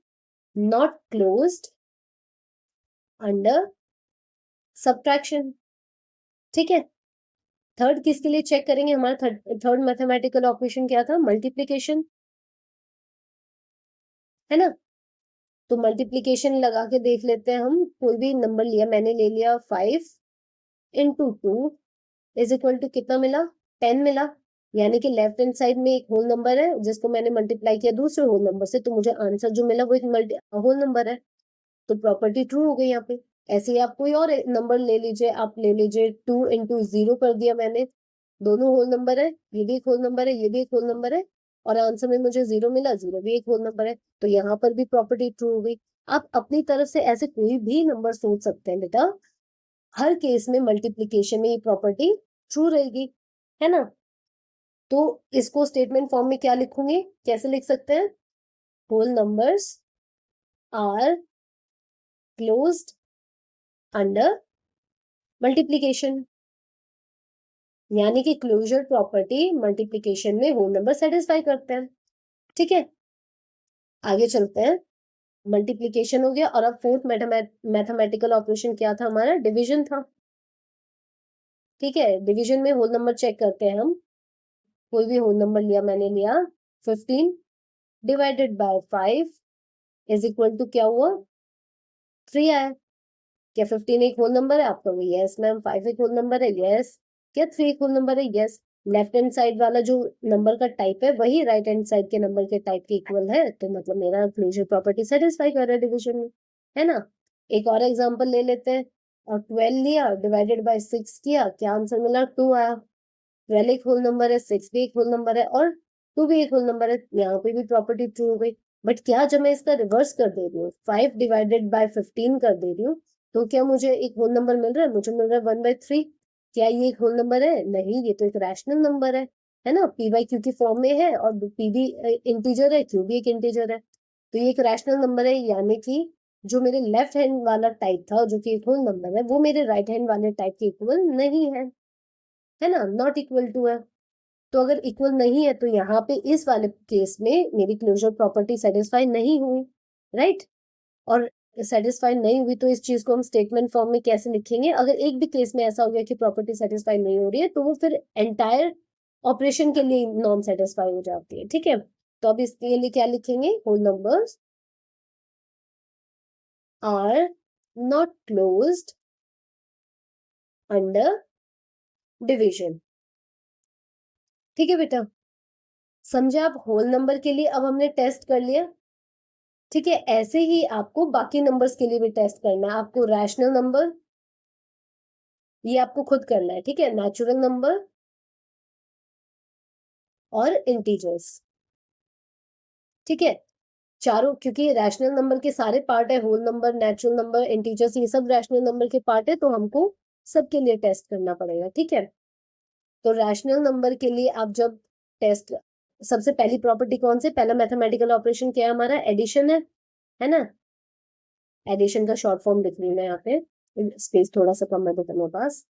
S1: not closed under subtraction. ठीक है, थर्ड किसके लिए चेक करेंगे, हमारा थर्ड मैथमेटिकल ऑपरेशन क्या था, मल्टीप्लीकेशन, है ना। तो मल्टीप्लीकेशन लगा के देख लेते हैं हम। कोई भी नंबर लिया, मैंने ले लिया 5 इंटू 2 इज इक्वल टू कितना मिला, 10 मिला। यानी कि लेफ्ट हैंड साइड में एक होल नंबर है जिसको मैंने मल्टीप्लाई किया दूसरे होल नंबर से, तो मुझे आंसर जो मिला वो एक होल नंबर है। तो प्रॉपर्टी ट्रू हो गई यहाँ पे। ऐसे ही आप कोई और नंबर ले लीजिए, आप ले लीजिए 2 इंटू 0 कर दिया मैंने, दोनों होल नंबर है, ये भी एक होल नंबर है, ये भी एक होल नंबर है, और आंसर में मुझे 0 मिला, 0 भी एक होल नंबर है। तो यहाँ पर भी प्रॉपर्टी ट्रू हो गई। आप अपनी तरफ से ऐसे कोई भी नंबर सोच सकते हैं बेटा, हर केस में मल्टीप्लीकेशन में ये प्रॉपर्टी ट्रू रहेगी, है ना। तो इसको स्टेटमेंट फॉर्म में क्या लिखूंगी, कैसे लिख सकते हैं? Whole numbers are closed under multiplication, यानी कि क्लोजर प्रॉपर्टी मल्टीप्लीकेशन में होल नंबर सेटिस्फाई करते हैं। ठीक है, आगे चलते हैं। मल्टीप्लीकेशन हो गया, और अब फोर्थ मैथमेटिकल ऑपरेशन क्या था हमारा? डिवीजन था। ठीक है, डिवीजन में होल नंबर चेक करते हैं हम। कोई भी होल नंबर लिया, मैंने लिया 15 divided by 5 is equal to क्या हुआ? 3 आया। क्या 15 एक होल नंबर है? आप कहोगे यस मैम। 5 एक होल नंबर है? यस। क्या 3 एक होल नंबर है? यस। लेफ्ट हैंड साइड वाला जो नंबर का टाइप है वही राइट हैंड साइड के नंबर के टाइप के इक्वल है, तो मतलब मेरा क्लोजर प्रॉपर्टी सेटिस्फाई कर रहा है डिवीजन में, है ना? एक और एग्जांपल ले लेते हैं। और 12 लिया, डिवाइडेड बाय 6 किया, क्या आंसर मिला? 2 आया। 12 एक होल नंबर है, 6 भी एक होल नंबर है, और 2 भी एक होल नंबर है, यहाँ पे भी प्रॉपर्टी ट्रू हो गई। बट क्या जब मैं इसका रिवर्स कर दे रही हूँ, 5 डिवाइडेड बाय 15 कर दे रही हूँ, तो क्या मुझे एक होल नंबर मिल रहा है? मुझे मिल रहा है 1/3। क्या ये एक होल नंबर है? नहीं, ये तो एक रैशनल नंबर है ना? पी बाई क्यू की फॉर्म में है, और पी भी इंटीजर है, क्यू भी एक इंटीजर है, तो ये एक रैशनल नंबर है। यानी कि जो मेरे लेफ्ट हैंड वाला टाइप था, जो कि एक होल नंबर है, वो मेरे राइट हैंड वाले टाइप के इक्वल नहीं है ना? नॉट इक्वल टू है। तो अगर इक्वल नहीं है, तो यहाँ पे इस वाले केस में मेरी क्लोजर प्रॉपर्टी सेटिस्फाई नहीं हुई, राइट? और सेटिस्फाई नहीं हुई, तो इस चीज को हम स्टेटमेंट फॉर्म में कैसे लिखेंगे? अगर एक भी केस में ऐसा हो गया कि प्रॉपर्टी सेटिस्फाई नहीं हो रही है, तो वो फिर एंटायर ऑपरेशन के लिए नॉन सेटिस्फाई हो जाती है। ठीक है, तो अब इसके लिए क्या लिखेंगे? Whole numbers are not closed under division. ठीक है बेटा, समझे आप? होल नंबर के लिए अब हमने टेस्ट कर लिया। ठीक है, ऐसे ही आपको बाकी नंबर्स के लिए भी टेस्ट करना है। आपको रैशनल नंबर, ये आपको खुद करना है। ठीक है, नेचुरल नंबर और इंटीजर्स। ठीक है, चारों, क्योंकि रैशनल नंबर के सारे पार्ट है, whole number, natural number, integers, ये सब रैशनल नंबर के पार्ट है, तो हमको सबके लिए टेस्ट करना पड़ेगा। ठीक है, तो रैशनल नंबर के लिए आप जब टेस्ट, सबसे पहली प्रॉपर्टी कौन सी? पहला मैथमेटिकल ऑपरेशन क्या है हमारा? एडिशन है ना? एडिशन का शॉर्ट फॉर्म लिख रही हूँ मैं यहाँ पे, स्पेस थोड़ा सा कम है बेटा मेरे पास।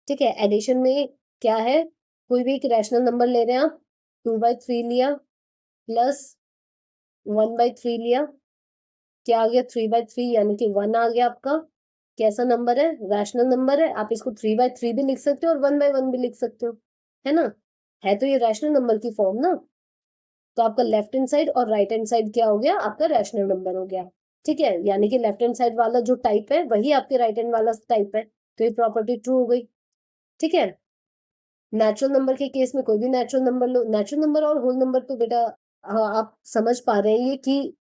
S1: ठीक है, एडिशन में क्या है? कोई भी एक रैशनल नंबर ले रहे हैं आप, 2/3 लिया प्लस 1/3 लिया, क्या आ गया? 3/3, यानी कि 1 आ गया आपका। कैसा नंबर है? रैशनल नंबर है। आप इसको 3/3 भी लिख सकते हो और 1/1 भी लिख सकते हो, है ना? है तो ये रैशनल नंबर की फॉर्म ना, तो आपका लेफ्ट हैंड साइड और राइट हैंड साइड क्या हो गया? आपका रैशनल नंबर हो गया। ठीक है, यानी कि लेफ्ट हैंड साइड वाला जो टाइप है वही आपके राइट हैंड वाला टाइप है, तो ये प्रॉपर्टी ट्रू हो गई। ठीक है, नेचुरल नंबर के केस में कोई भी नेचुरल नंबर लो, नेचुरल नंबर और होल नंबर तो बेटा, हाँ, आप समझ पा रहे हैं ये कि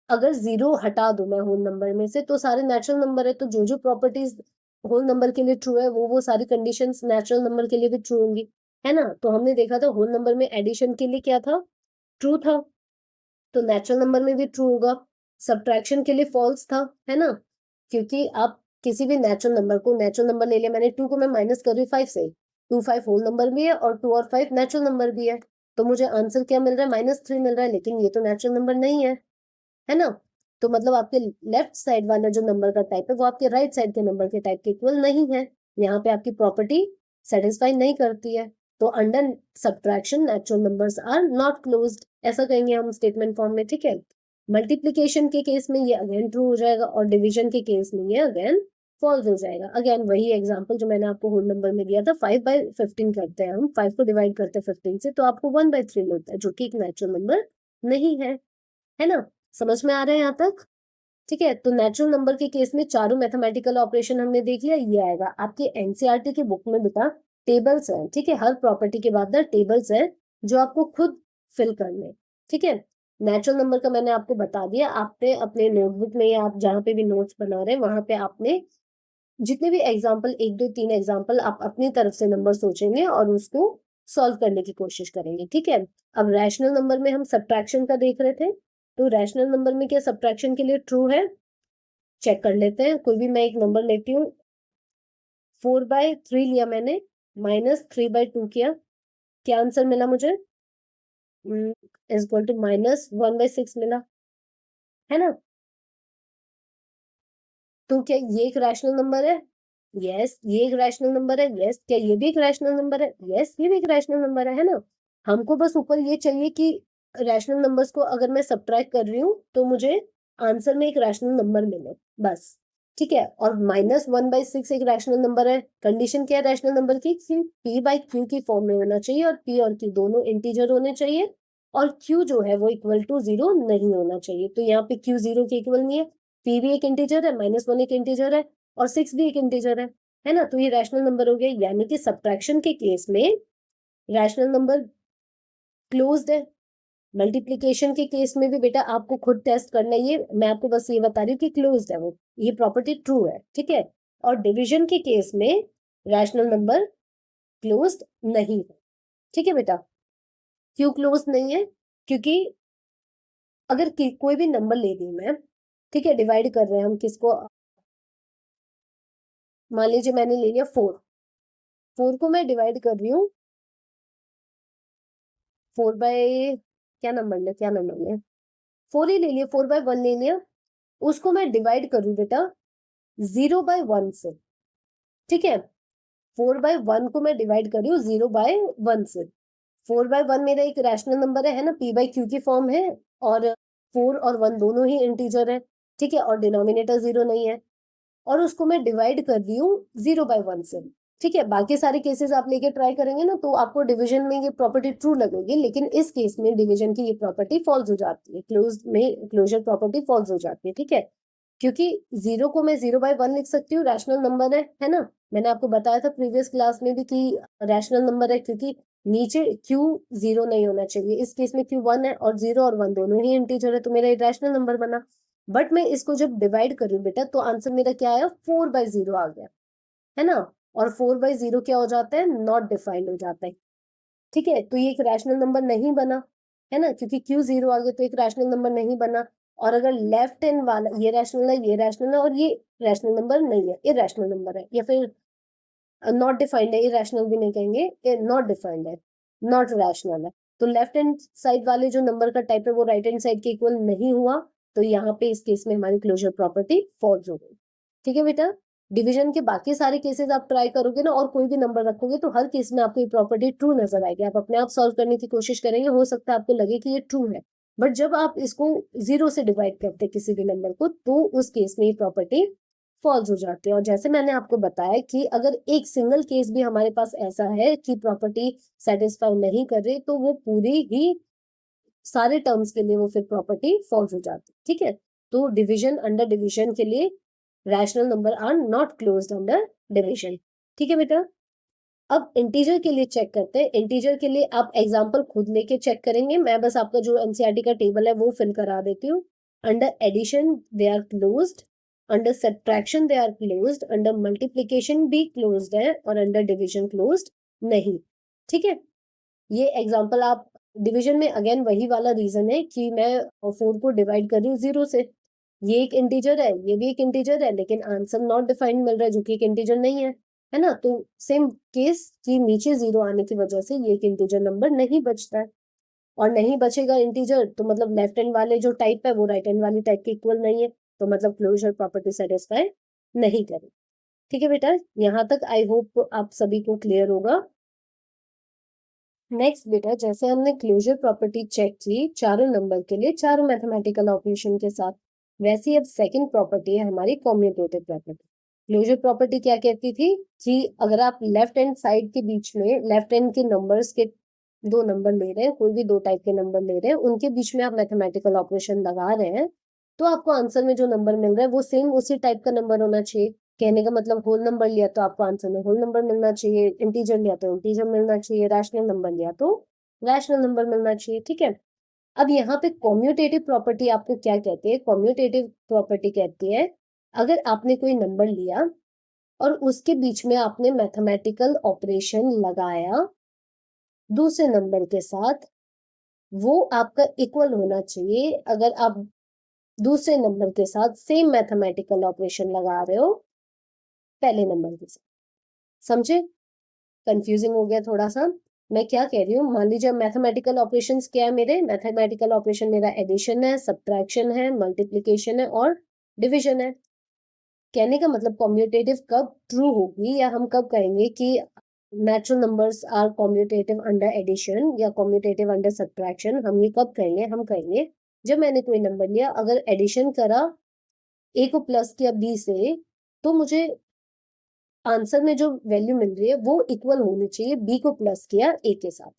S1: अगर जीरो हटा दूं मैं होल नंबर में से, तो सारे नेचुरल नंबर है, तो जो जो प्रॉपर्टीज होल नंबर के लिए ट्रू है, वो सारी कंडीशंस नेचुरल नंबर के लिए भी ट्रू होंगी, है ना? तो हमने देखा था होल नंबर में एडिशन के लिए क्या था? ट्रू था, तो नेचुरल नंबर में भी ट्रू होगा। सब्ट्रैक्शन के लिए फॉल्स था, है ना? क्योंकि आप किसी भी नेचुरल नंबर को, नेचुरल नंबर ले लिया मैंने 2 को, मैं माइनस कर रही 5 से, 2 5 होल नंबर भी है और 2 और 5 नेचुरल नंबर भी है, तो मुझे आंसर क्या मिल रहा है? -3 मिल रहा है, लेकिन ये तो नेचुरल नंबर नहीं है ना? तो मतलब आपके लेफ्ट साइड वाला जो नंबर का टाइप है वो आपके राइट साइड के नंबर के टाइप के इक्वल नहीं है, यहाँ पे आपकी प्रॉपर्टी सेटिस्फाई नहीं करती है, तो under subtraction natural numbers are not closed, ऐसा कहेंगे हम स्टेटमेंट फॉर्म में। ठीक है, मल्टीप्लीकेशन के केस में ये अगेन ट्रू हो जाएगा, और डिवीजन के केस में ये अगेन फॉल्स हो जाएगा। अगेन वही एग्जांपल जो मैंने आपको होल नंबर में दिया था, 5/15 करते हैं हम, 5 को डिवाइड करते हैं 15 से, तो आपको 1/3 मिलता है, जो कि एक नेचुरल नंबर नहीं है ना? समझ में आ रहा है यहाँ तक? ठीक है, तो नेचुरल नंबर के केस में चारों मैथमेटिकल ऑपरेशन हमने देख लिया। ये आएगा आपके एनसीईआरटी की बुक में बेटा, टेबल्स हैं। ठीक है, हर प्रॉपर्टी के बाद ना टेबल्स हैं जो आपको खुद फिल करने। ठीक है, नेचुरल नंबर का मैंने आपको बता दिया, आपने अपने नोटबुक में या आप जहाँ पे भी नोट्स बना रहे हैं वहां पे आपने जितने भी एग्जाम्पल, 1 2 3 एग्जाम्पल आप अपनी तरफ से नंबर सोचेंगे और उसको सॉल्व करने की कोशिश करेंगे। ठीक है, अब रैशनल नंबर में हम सब्ट्रैक्शन का देख रहे थे, तो रैशनल नंबर में क्या सब्ट्रैक्शन के लिए ट्रू है? चेक कर लेते हैं। कोई भी मैं एक नंबर लेती हूँ, 4/3 लिया मैंने, -3/2 किया, क्या आंसर मिला मुझे? इज इक्वल टू -1/6 मिला, है ना? तो क्या ये एक रैशनल नंबर है? यस, ये एक रैशनल नंबर है। यस, क्या ये भी एक रैशनल नंबर है? यस, ये भी एक रैशनल नंबर है ना? हमको बस ऊपर ये चाहिए कि रैशनल नंबर्स को अगर मैं सब्ट्रैक्ट कर रही हूँ तो मुझे आंसर में एक रैशनल नंबर मिले, बस। ठीक है? और -1/6 एक रैशनल नंबर है। कंडीशन क्या है रैशनल नंबर की? कि p बाई q की फॉर्म में होना चाहिए और p और q दोनों इंटीजर होने चाहिए और q जो है वो इक्वल टू 0 नहीं होना चाहिए। तो यहाँ पे q 0 के इक्वल नहीं है, p भी एक इंटीजर है, -1 एक इंटीजर है और 6 भी एक इंटीजर है ना? तो ये रैशनल नंबर हो गया, यानी कि सब्ट्रैक्शन के केस में रैशनल नंबर क्लोज्ड है। मल्टीप्लिकेशन के केस में भी बेटा आपको खुद टेस्ट करना है, ये मैं आपको बस ये बता रही हूँ कि क्लोज्ड है वो, ये प्रॉपर्टी ट्रू है, ठीक है? और डिवीजन के केस में रैशनल नंबर क्लोज्ड नहीं है, ठीक है बेटा? क्यों क्लोज्ड नहीं है? क्योंकि अगर कोई भी नंबर ले रही हूँ मैं, ठीक है, डिवाइड कर रहे हैं हम किसको, मान लीजिए मैंने ले लिया 4, 4 को मैं डिवाइड कर रही हूँ 4 बाय क्या नंबर ले 4 ही ले लिया, 4/1 ले लिया, उसको मैं डिवाइड करूँ बेटा 0/1 से, ठीक है? 4/1 को मैं डिवाइड कर रही हूँ 0/1 से। 4/1 मेरा एक रैशनल नंबर है ना, p बाई q की फॉर्म है और 4 और 1 दोनों ही इंटीजर है, ठीक है? और डिनोमिनेटर 0 नहीं है और उसको मैं डिवाइड कर रही हूँ 0/1 से, ठीक है? बाकी सारे केसेस आप लेके ट्राई करेंगे ना तो आपको डिवीजन में ये प्रॉपर्टी ट्रू लगेगी, लेकिन इस केस में डिवीजन की ये प्रॉपर्टी फॉल्स हो जाती है, क्लोजर प्रॉपर्टी फॉल्स हो जाती है, ठीक है? क्योंकि 0 को मैं 0/1 लिख सकती हूँ, रैशनल नंबर है ना? मैंने आपको बताया था प्रीवियस क्लास में भी कि रैशनल नंबर है क्योंकि नीचे q 0 नहीं होना चाहिए, इस केस में q 1 है और 0 और 1 दोनों ही इंटीजर है तो मेरा रैशनल नंबर बना। बट मैं इसको जब डिवाइड करूँ बेटा तो आंसर मेरा क्या आया, 4/0 आ गया, है ना? और 4/0 क्या हो जाता है, नॉट डिफाइंड हो जाता है, ठीक है? तो ये एक रैशनल नंबर नहीं बना, है ना? क्योंकि क्यू 0 आ गया तो एक रैशनल नंबर नहीं बना। और अगर लेफ्ट हैंड वाला ये रैशनल है, ये रैशनल है और ये रैशनल नंबर नहीं है, इरैशनल नंबर है, या फिर नॉट डिफाइंड है, इरैशनल भी नहीं कहेंगे, नॉट डिफाइंड है, नॉट रैशनल है। तो लेफ्ट हैंड साइड वाले जो नंबर का टाइप है वो राइट हैंड साइड के इक्वल नहीं हुआ, तो यहाँ पे इस केस में हमारी क्लोजर प्रॉपर्टी फॉल्स हो गई, ठीक है बेटा? डिवीजन के बाकी सारे केसेस आप ट्राई करोगे ना और कोई भी नंबर रखोगे तो हर केस में आपको ये प्रॉपर्टी ट्रू नजर आएगी, आप अपने आप सॉल्व करने की कोशिश करेंगे, हो सकता है आपको लगे कि ये ट्रू है, बट जब आप इसको 0 से डिवाइड करते हैं किसी भी नंबर को तो उस केस में ये प्रॉपर्टी फॉल्स हो जाते हैं। और जैसे मैंने आपको बताया कि अगर एक सिंगल केस भी हमारे पास ऐसा है कि प्रॉपर्टी सेटिस्फाई नहीं कर रही तो वो पूरी ही सारे टर्म्स के लिए वो फिर प्रॉपर्टी फॉल्स हो जाती है, ठीक है? तो डिवीजन अंडर डिवीजन के लिए rational number are not closed under division, ठीक है बेटा? अब इंटीजर के लिए चेक करते हैं, इंटीजर के लिए आप एग्जांपल खुद लेके चेक करेंगे, मैं बस आपका जो एनसीईआरटी का टेबल है वो फिल करा देती हूँ। Under addition they are closed, under subtraction they are closed, under multiplication भी क्लोज्ड है और अंडर डिवीजन क्लोज्ड नहीं, ठीक है? ये एग्जांपल आप डिवीजन में अगेन वही वाला रीजन है कि मैं 4 को डिवाइड कर रही हूँ 0 से, ये एक इंटीजर है, ये भी एक इंटीजर है, लेकिन आंसर नॉट डिफाइंड मिल रहा है जो कि एक इंटीजर नहीं है ना? तो सेम केस कि नीचे 0 आने की वजह से ये एक इंटीजर नंबर नहीं बचता है और नहीं बचेगा इंटीजर तो मतलब लेफ्ट हैंड वाले जो टाइप है वो राइट हैंड वाली टाइप के इक्वल नहीं है, तो मतलब क्लोजर प्रॉपर्टी सेटिस्फाई नहीं करे, ठीक है बेटा? यहाँ तक आई होप आप सभी को क्लियर होगा। नेक्स्ट बेटा, जैसे हमने क्लोजर प्रॉपर्टी चेक की चारों नंबर के लिए चारों मैथमेटिकल ऑपरेशन के साथ, वैसे ही अब सेकंड प्रॉपर्टी है हमारी कॉम्यूटेटिव प्रॉपर्टी। क्लोजर प्रॉपर्टी क्या कहती थी कि अगर आप लेफ्ट हैंड साइड के बीच में लेफ्ट हैंड के नंबर्स के दो नंबर ले रहे हैं, कोई भी दो टाइप के नंबर ले रहे हैं, उनके बीच में आप मैथमेटिकल ऑपरेशन लगा रहे हैं तो आपको आंसर में जो नंबर मिल रहा है वो सेम उसी टाइप का नंबर होना चाहिए। कहने का मतलब होल नंबर लिया तो आपको आंसर में होल नंबर मिलना चाहिए, इंटीजर लिया तो इंटीजर मिलना चाहिए, रैशनल नंबर लिया तो रैशनल नंबर मिलना चाहिए, ठीक है? अब यहाँ पे कॉम्यूटेटिव प्रॉपर्टी आपको क्या कहती है? कॉम्यूटेटिव प्रॉपर्टी कहती है अगर आपने कोई नंबर लिया और उसके बीच में आपने मैथमेटिकल ऑपरेशन लगाया दूसरे नंबर के साथ, वो आपका इक्वल होना चाहिए अगर आप दूसरे नंबर के साथ सेम मैथमेटिकल ऑपरेशन लगा रहे हो पहले नंबर के साथ। समझे? कंफ्यूजिंग हो गया थोड़ा सा? मैं क्या कह रही हूँ, मान लीजिए मैथमेटिकल ऑपरेशंस क्या है मेरे, मैथमेटिकल ऑपरेशन मेरा एडिशन है, सब्ट्रैक्शन है, मल्टीप्लिकेशन है और डिविजन है। कहने का मतलब कॉम्यूटेटिव कब ट्रू होगी, या हम कब कहेंगे कि natural numbers are commutative under addition या कॉम्यूटेटिव अंडर सब्ट्रैक्शन, हम ये कब कहेंगे, हम कहेंगे जब मैंने कोई नंबर लिया, अगर एडिशन करा ए को प्लस किया बी से, तो मुझे आंसर में जो वैल्यू मिल रही है वो इक्वल होनी चाहिए बी को प्लस किया ए के साथ।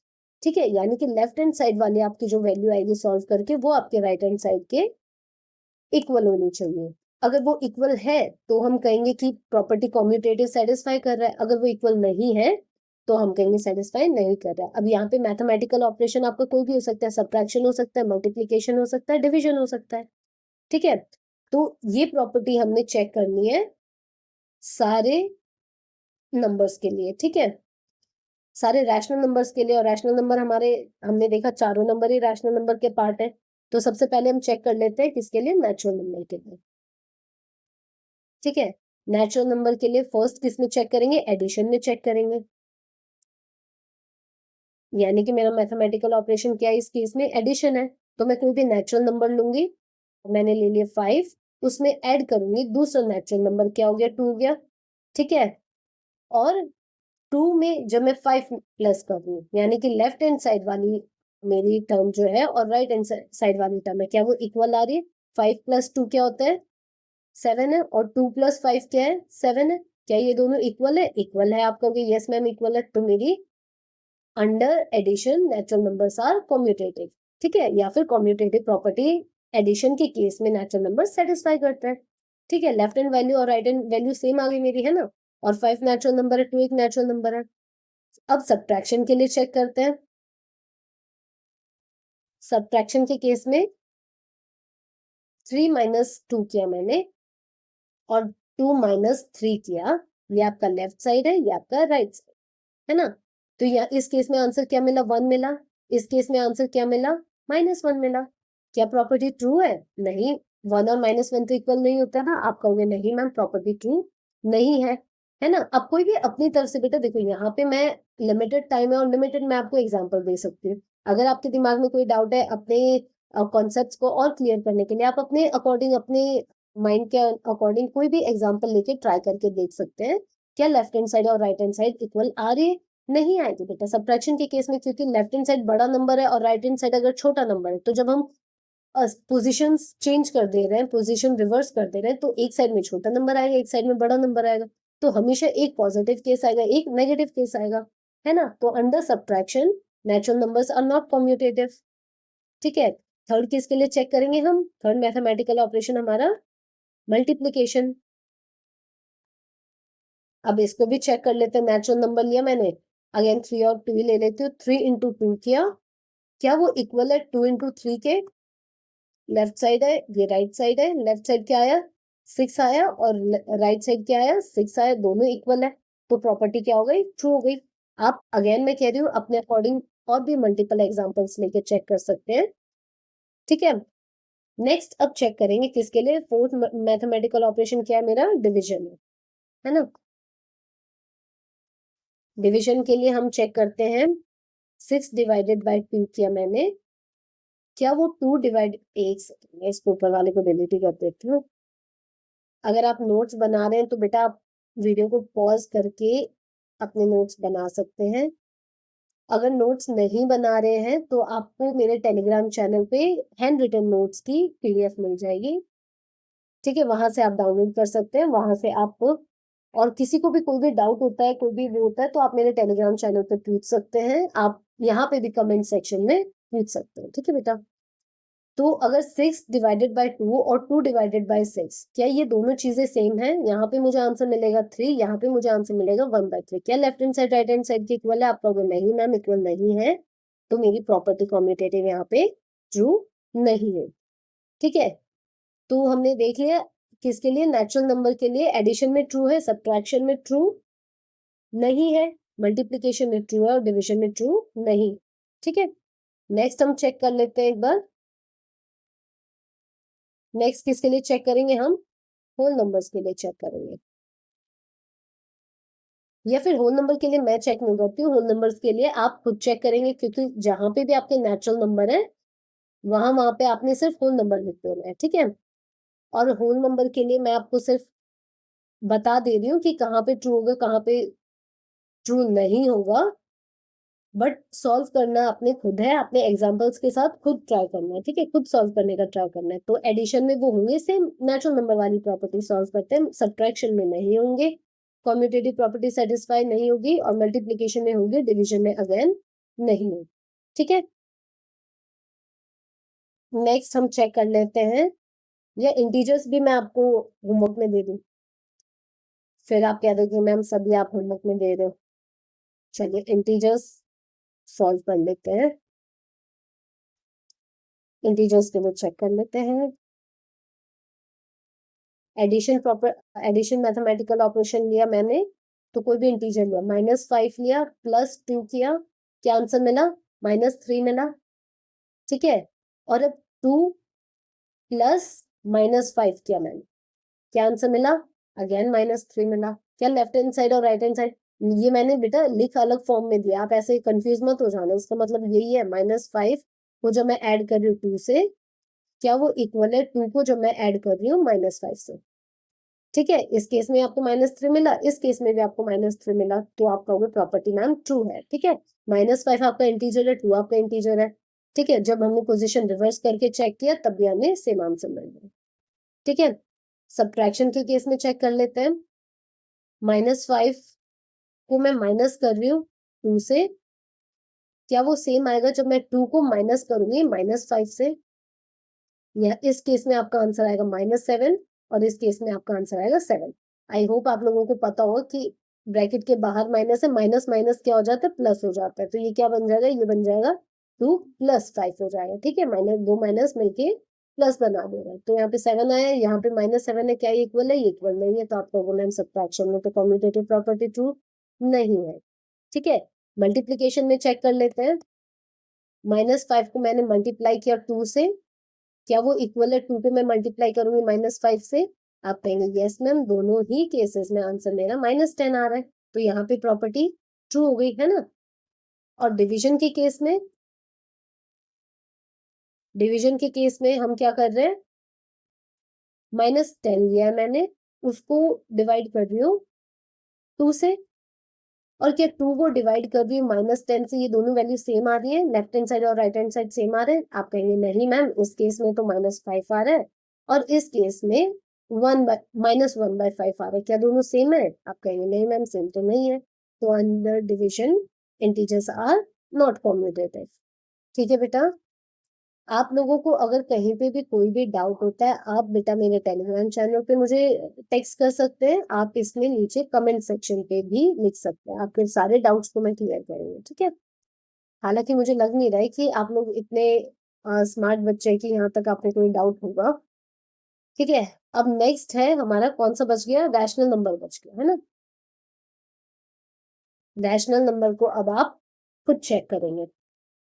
S1: ठीक है, यानी कि लेफ्ट हैंड साइड वाली आपकी जो वैल्यू आएगी सॉल्व करके, वो आपके राइट हैंड साइड के इक्वल होनी चाहिए। अगर वो इक्वल है तो हम कहेंगे कि प्रॉपर्टी कॉम्यूटेटिव सेटिस्फाई कर रहा है, अगर वो इक्वल नहीं है तो हम कहेंगे सेटिस्फाई नहीं कर रहा है। अब यहाँ पे मैथमेटिकल ऑपरेशन आपका कोई भी हो सकता है, सब्ट्रैक्शन हो सकता है, मल्टीप्लीकेशन हो सकता है, डिविजन हो सकता है। ठीक है, तो ये प्रॉपर्टी हमने चेक करनी है सारे नंबर्स के लिए। ठीक है, सारे रैशनल नंबर्स के लिए, और रैशनल नंबर हमारे, हमने देखा चारों नंबर ही रैशनल नंबर के पार्ट है। तो सबसे पहले हम चेक कर लेते हैं किसके लिए, नेचुरल नंबर के लिए। ठीक है, नेचुरल नंबर के लिए फर्स्ट किस में चेक करेंगे, एडिशन में चेक करेंगे। यानी कि मेरा मैथमेटिकल ऑपरेशन क्या है इस केस में, एडिशन है। तो मैं कोई भी नेचुरल नंबर लूंगी, मैंने ले लिया 5, उसमें ऐड करूंगी दूसरा नेचुरल नंबर, क्या हो गया, 2 हो गया। ठीक है, और 2 में जब मैं 5 प्लस कर दूं, यानी कि लेफ्ट हैंड साइड वाली मेरी टर्म जो है और राइट हैंड साइड वाली टर्म है, क्या वो इक्वल आ रही है। 5 प्लस 2 क्या होता है, 7 है, और 2 प्लस 5 क्या है, 7 है। क्या ये दोनों इक्वल है, इक्वल है। आप कहोगे यस मैम इक्वल है, तो मेरी under addition natural numbers are commutative. ठीक है, या फिर कॉम्यूटेटिव प्रॉपर्टी एडिशन के केस में नेचुरल नंबर सेटिस्फाई करता है। ठीक है, लेफ्ट हैंड वैल्यू और राइट हैंड वैल्यू सेम आ गई मेरी, है ना। और 5 नेचुरल नंबर है, 2 एक नेचुरल नंबर है। अब सब्ट्रैक्शन के लिए चेक करते हैं। सब्ट्रैक्शन के केस में 3 माइनस 2 किया मैंने और 2 माइनस 3 किया, ये आपका लेफ्ट साइड है, ये आपका राइट साइड है ना। तो या इस केस में आंसर क्या मिला, 1 मिला। इस केस में आंसर क्या मिला, -1 मिला। क्या प्रॉपर्टी ट्रू है, नहीं। 1 और -1 तो इक्वल नहीं होता ना। आप कहोगे नहीं मैम प्रॉपर्टी ट्रू नहीं है ना। अब कोई भी अपनी तरफ से, बेटा देखो यहाँ पे मैं लिमिटेड टाइम है और लिमिटेड मैं आपको एग्जांपल दे सकती हूँ। अगर आपके दिमाग में कोई डाउट है अपने कॉन्सेप्ट्स को और क्लियर करने के लिए, आप अपने अकॉर्डिंग, अपने माइंड के अकॉर्डिंग कोई भी एग्जांपल लेके ट्राई करके देख सकते हैं। क्या लेफ्ट हैंड साइड और राइट हैंड साइड इक्वल आ रही है, नहीं आएगी बेटा। सब्ट्रैक्शन के केस में क्योंकि लेफ्ट हैंड साइड बड़ा नंबर है और राइट हैंड साइड अगर छोटा नंबर है, तो जब हम पोजीशंस चेंज कर दे रहे हैं, पोजीशन रिवर्स कर दे रहे हैं, तो एक साइड में छोटा नंबर आएगा, एक साइड में बड़ा नंबर आएगा। तो हमेशा एक पॉजिटिव केस आएगा, एक नेगेटिव केस आएगा, है ना। तो under subtraction natural numbers are not commutative. ठीक है, थर्ड केस के लिए चेक करेंगे हम। थर्ड मैथमेटिकल ऑपरेशन हमारा मल्टीप्लीकेशन। अब इसको भी चेक कर लेते हैं। नेचुरल नंबर लिया मैंने, अगेन 3 और 2 ले लेती हूँ। 3 इंटू 2 किया, क्या वो इक्वल है 2 इंटू 3 के। लेफ्ट साइड है, ये राइट साइड है। लेफ्ट साइड क्या आया, 6 आया, और राइट साइड क्या आया, 6 आया। दोनों इक्वल है, तो प्रॉपर्टी क्या हो गई, ट्रू हो गई। आप अगेन मैं कह रही हूँ अपने अकॉर्डिंग और भी मल्टीपल एग्जांपल्स लेके चेक कर सकते हैं। ठीक है, नेक्स्ट अब चेक करेंगे किसके लिए, फोर्थ मैथमेटिकल ऑपरेशन क्या है मेरा, डिविजन है ना। डिविजन के लिए हम चेक करते हैं। 6 डिवाइडेड बाय 2 किया मैंने, क्या वो 2 डिवाइड, एक सेकंड मैं इसको ऊपर वाले को डिलीट ही कर देती हूँ। अगर आप नोट्स बना रहे हैं तो बेटा आप वीडियो को पॉज करके अपने नोट्स बना सकते हैं। अगर नोट्स नहीं बना रहे हैं तो आपको मेरे टेलीग्राम चैनल पे हैंड रिटन नोट्स की पीडीएफ मिल जाएगी। ठीक है, वहां से आप डाउनलोड कर सकते हैं, वहां से आप, और किसी को भी कोई भी डाउट होता है, कोई भी वो होता है, तो आप मेरे टेलीग्राम चैनल पे पूछ सकते हैं। आप यहाँ पे भी कमेंट सेक्शन में पूछ सकते हैं। ठीक है बेटा, तो अगर 6 डिवाइडेड बाय 2 और 2 डिवाइडेड बाय 6, क्या ये दोनों चीजें सेम है, यहाँ पे मुझे आंसर मिलेगा 3, यहाँ पे मुझे आंसर मिलेगा 1/3। क्या left hand side right hand side के इक्वल है, आप कहोगे नहीं मैम इक्वल नहीं है, तो मेरी प्रॉपर्टी कॉम्यूटेटिव यहाँ पे ट्रू नहीं है। ठीक है, तो हमने देख लिया किसके लिए, नेचुरल नंबर के लिए एडिशन में ट्रू है, सब्ट्रैक्शन में ट्रू नहीं है, मल्टीप्लीकेशन में ट्रू है और डिविजन में ट्रू नहीं। ठीक है, नेक्स्ट हम चेक कर लेते हैं एक बार। नेक्स्ट किसके लिए चेक करेंगे हम, होल नंबर्स के लिए चेक करेंगे। या फिर होल नंबर के लिए मैं चेक नहीं करती हूँ, होल नंबर्स के लिए आप खुद चेक करेंगे, क्योंकि जहाँ पे भी आपके नेचुरल नंबर है वहां पे आपने सिर्फ होल नंबर लिखते होना है, ठीक है। और होल नंबर के लिए मैं आपको सिर्फ बता दे रही हूँ कि कहाँ पे ट्रू होगा, कहाँ पे ट्रू नहीं होगा, बट सॉल्व करना आपने खुद है, अपने एग्जांपल्स के साथ खुद ट्राई करना है, ठीक है, खुद सॉल्व करने का ट्राई करना है। तो एडिशन में वो होंगे सेम नेचुरल नंबर वाली प्रॉपर्टी सॉल्व करते हैं, सब्ट्रैक्शन में नहीं होंगे, कम्यूटेटिव प्रॉपर्टी सेटिस्फाई नहीं होगी, और मल्टीप्लीकेशन में होगी, डिवीजन में अगेन नहीं होगी, ठीक है। नेक्स्ट हम चेक कर लेते हैं, या इंटीजर्स भी मैं आपको होमवर्क में दे दूं, फिर आप कह दो कि मैम सभी आप होमवर्क में दे रहे हो। चलिए इंटीजर्स सॉल्व कर लेते हैं, इंटीजर्स के लिए चेक कर लेते हैं। एडिशन मैथमेटिकल ऑपरेशन लिया मैंने, तो कोई भी इंटीजर लिया, -5 लिया, +2 किया, क्या आंसर मिला, -3 मिला, ठीक है। और अब 2 प्लस -5 किया मैंने, क्या आंसर मिला, अगेन -3 मिला। क्या लेफ्ट हैंड साइड और राइट हैंड साइड, ये मैंने बेटा लिख अलग फॉर्म में दिया, आप ऐसे कंफ्यूज मत हो जाना, उसका मतलब यही है, -5 को जब मैं ऐड कर रही हूँ 2 से, क्या वो इक्वल है 2 को जब मैं ऐड कर रही हूँ -5 से, ठीक है। इस केस में आपको -3 मिला, इस केस में भी आपको -3 मिला, तो आप कहोगे प्रॉपर्टी मैम ट्रू है, ठीक है। -5 आपका इंटीजर है, 2 आपका इंटीजर है, ठीक है। जब हमने पोजीशन रिवर्स करके चेक किया तब भी हमें सेम आंसर मिल गया, ठीक है। सब्ट्रैक्शन के केस में चेक कर लेते हैं, -5 को मैं माइनस कर रही हूँ 2 से, क्या वो सेम आएगा जब मैं 2 को माइनस करूंगी -5 से, या इस केस में आपका आंसर आएगा -7, और इस केस में आपका आंसर आएगा 7। आई होप आप लोगों को पता होगा कि ब्रैकेट के बाहर माइनस है, माइनस माइनस क्या हो जाता है, प्लस हो जाता है, तो ये क्या बन जाएगा, ये बन जाएगा 2 + 5 हो जाएगा, ठीक है। माइनस दो माइनस मिलके प्लस बना देगा, तो यहाँ पे 7 आया, यहाँ पे -7 है, क्या ये इक्वल है, ये इक्वल नहीं है, तो आपका बोला सब्ट्रैक्शन में तो कम्यूटेटिव प्रॉपर्टी ट्रू नहीं है, ठीक है। मल्टीप्लीकेशन में चेक कर लेते हैं, -5 को मैंने मल्टीप्लाई किया 2 से, क्या वो इक्वल है 2 पे मैं मल्टीप्लाई करूंगी -5 से, आप कहेंगे यस मैम, दोनों ही केसेस में आंसर मेरा -10 आ रहा है, तो यहाँ पे प्रॉपर्टी ट्रू हो गई है ना। और डिवीजन के केस में हम क्या कर रहे हैं, -10 लिया है मैंने, उसको डिवाइड कर रही हूँ 2 से, और क्या 2 को डिवाइड कर रही हूँ -10 से, ये दोनों वैल्यू सेम आ रही है, लेफ्ट हैंड साइड और राइट हैंड साइड सेम आ रहे हैं, आप कहेंगे नहीं मैम, इस केस में तो -5 आ रहा है, और इस केस में -1/5 आ रहा है, क्या दोनों सेम है, आप कहेंगे नहीं मैम सेम तो नहीं है, तो under division integers are not commutative, ठीक है बेटा। आप लोगों को अगर कहीं पे भी कोई भी डाउट होता है, आप बेटा मेरे टेलीग्राम चैनल पे मुझे टेक्स्ट कर सकते हैं, आप इसमें नीचे कमेंट सेक्शन पे भी लिख सकते हैं, आपके सारे डाउट्स को मैं क्लियर करूंगी, ठीक है। हालांकि मुझे लग नहीं रहा है कि आप लोग इतने स्मार्ट बच्चे हैं कि यहाँ तक आपको कोई डाउट होगा, ठीक है। अब नेक्स्ट है हमारा कौन सा बच गया, रैशनल नंबर बच गया है ना। रैशनल नंबर को अब आप खुद चेक करेंगे,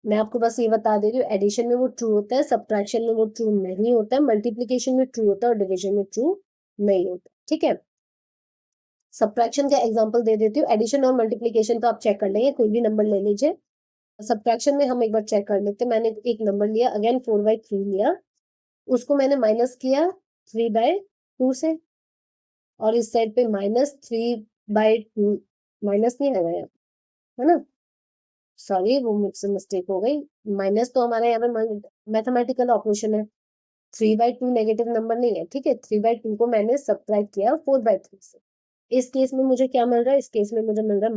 S1: मैं आपको बस ये बता दे रही हूँ, एडिशन में वो ट्रू होता है, सब्ट्रैक्शन में वो ट्रू नहीं होता है, मल्टीप्लीकेशन में ट्रू होता है, और डिवीजन में ट्रू नहीं होता, ठीक है। सब्ट्रैक्शन का एग्जांपल दे देती हूँ, एडिशन और मल्टीप्लीकेशन तो आप चेक कर लेंगे, कोई भी नंबर ले लीजिए। सब्ट्रैक्शन में हम एक बार चेक कर लेते हैं, मैंने एक नंबर लिया, अगेन 4/3 लिया, उसको मैंने माइनस किया 3/2 से, और इस साइड पे -3/2, माइनस नहीं आएगा यहाँ, है ना, सॉरी वो मुझसे मिस्टेक हो गई, माइनस तो हमारे यहाँ पे मैथमेटिकल ऑपरेशन है, 3/2 नेगेटिव नंबर नहीं है, ठीक है। 3/2 को मैंने सब्ट्रैक्ट किया 4/3 से, इस केस में मुझे क्या मिल रहा है, इस केस में मुझे मिल रहा है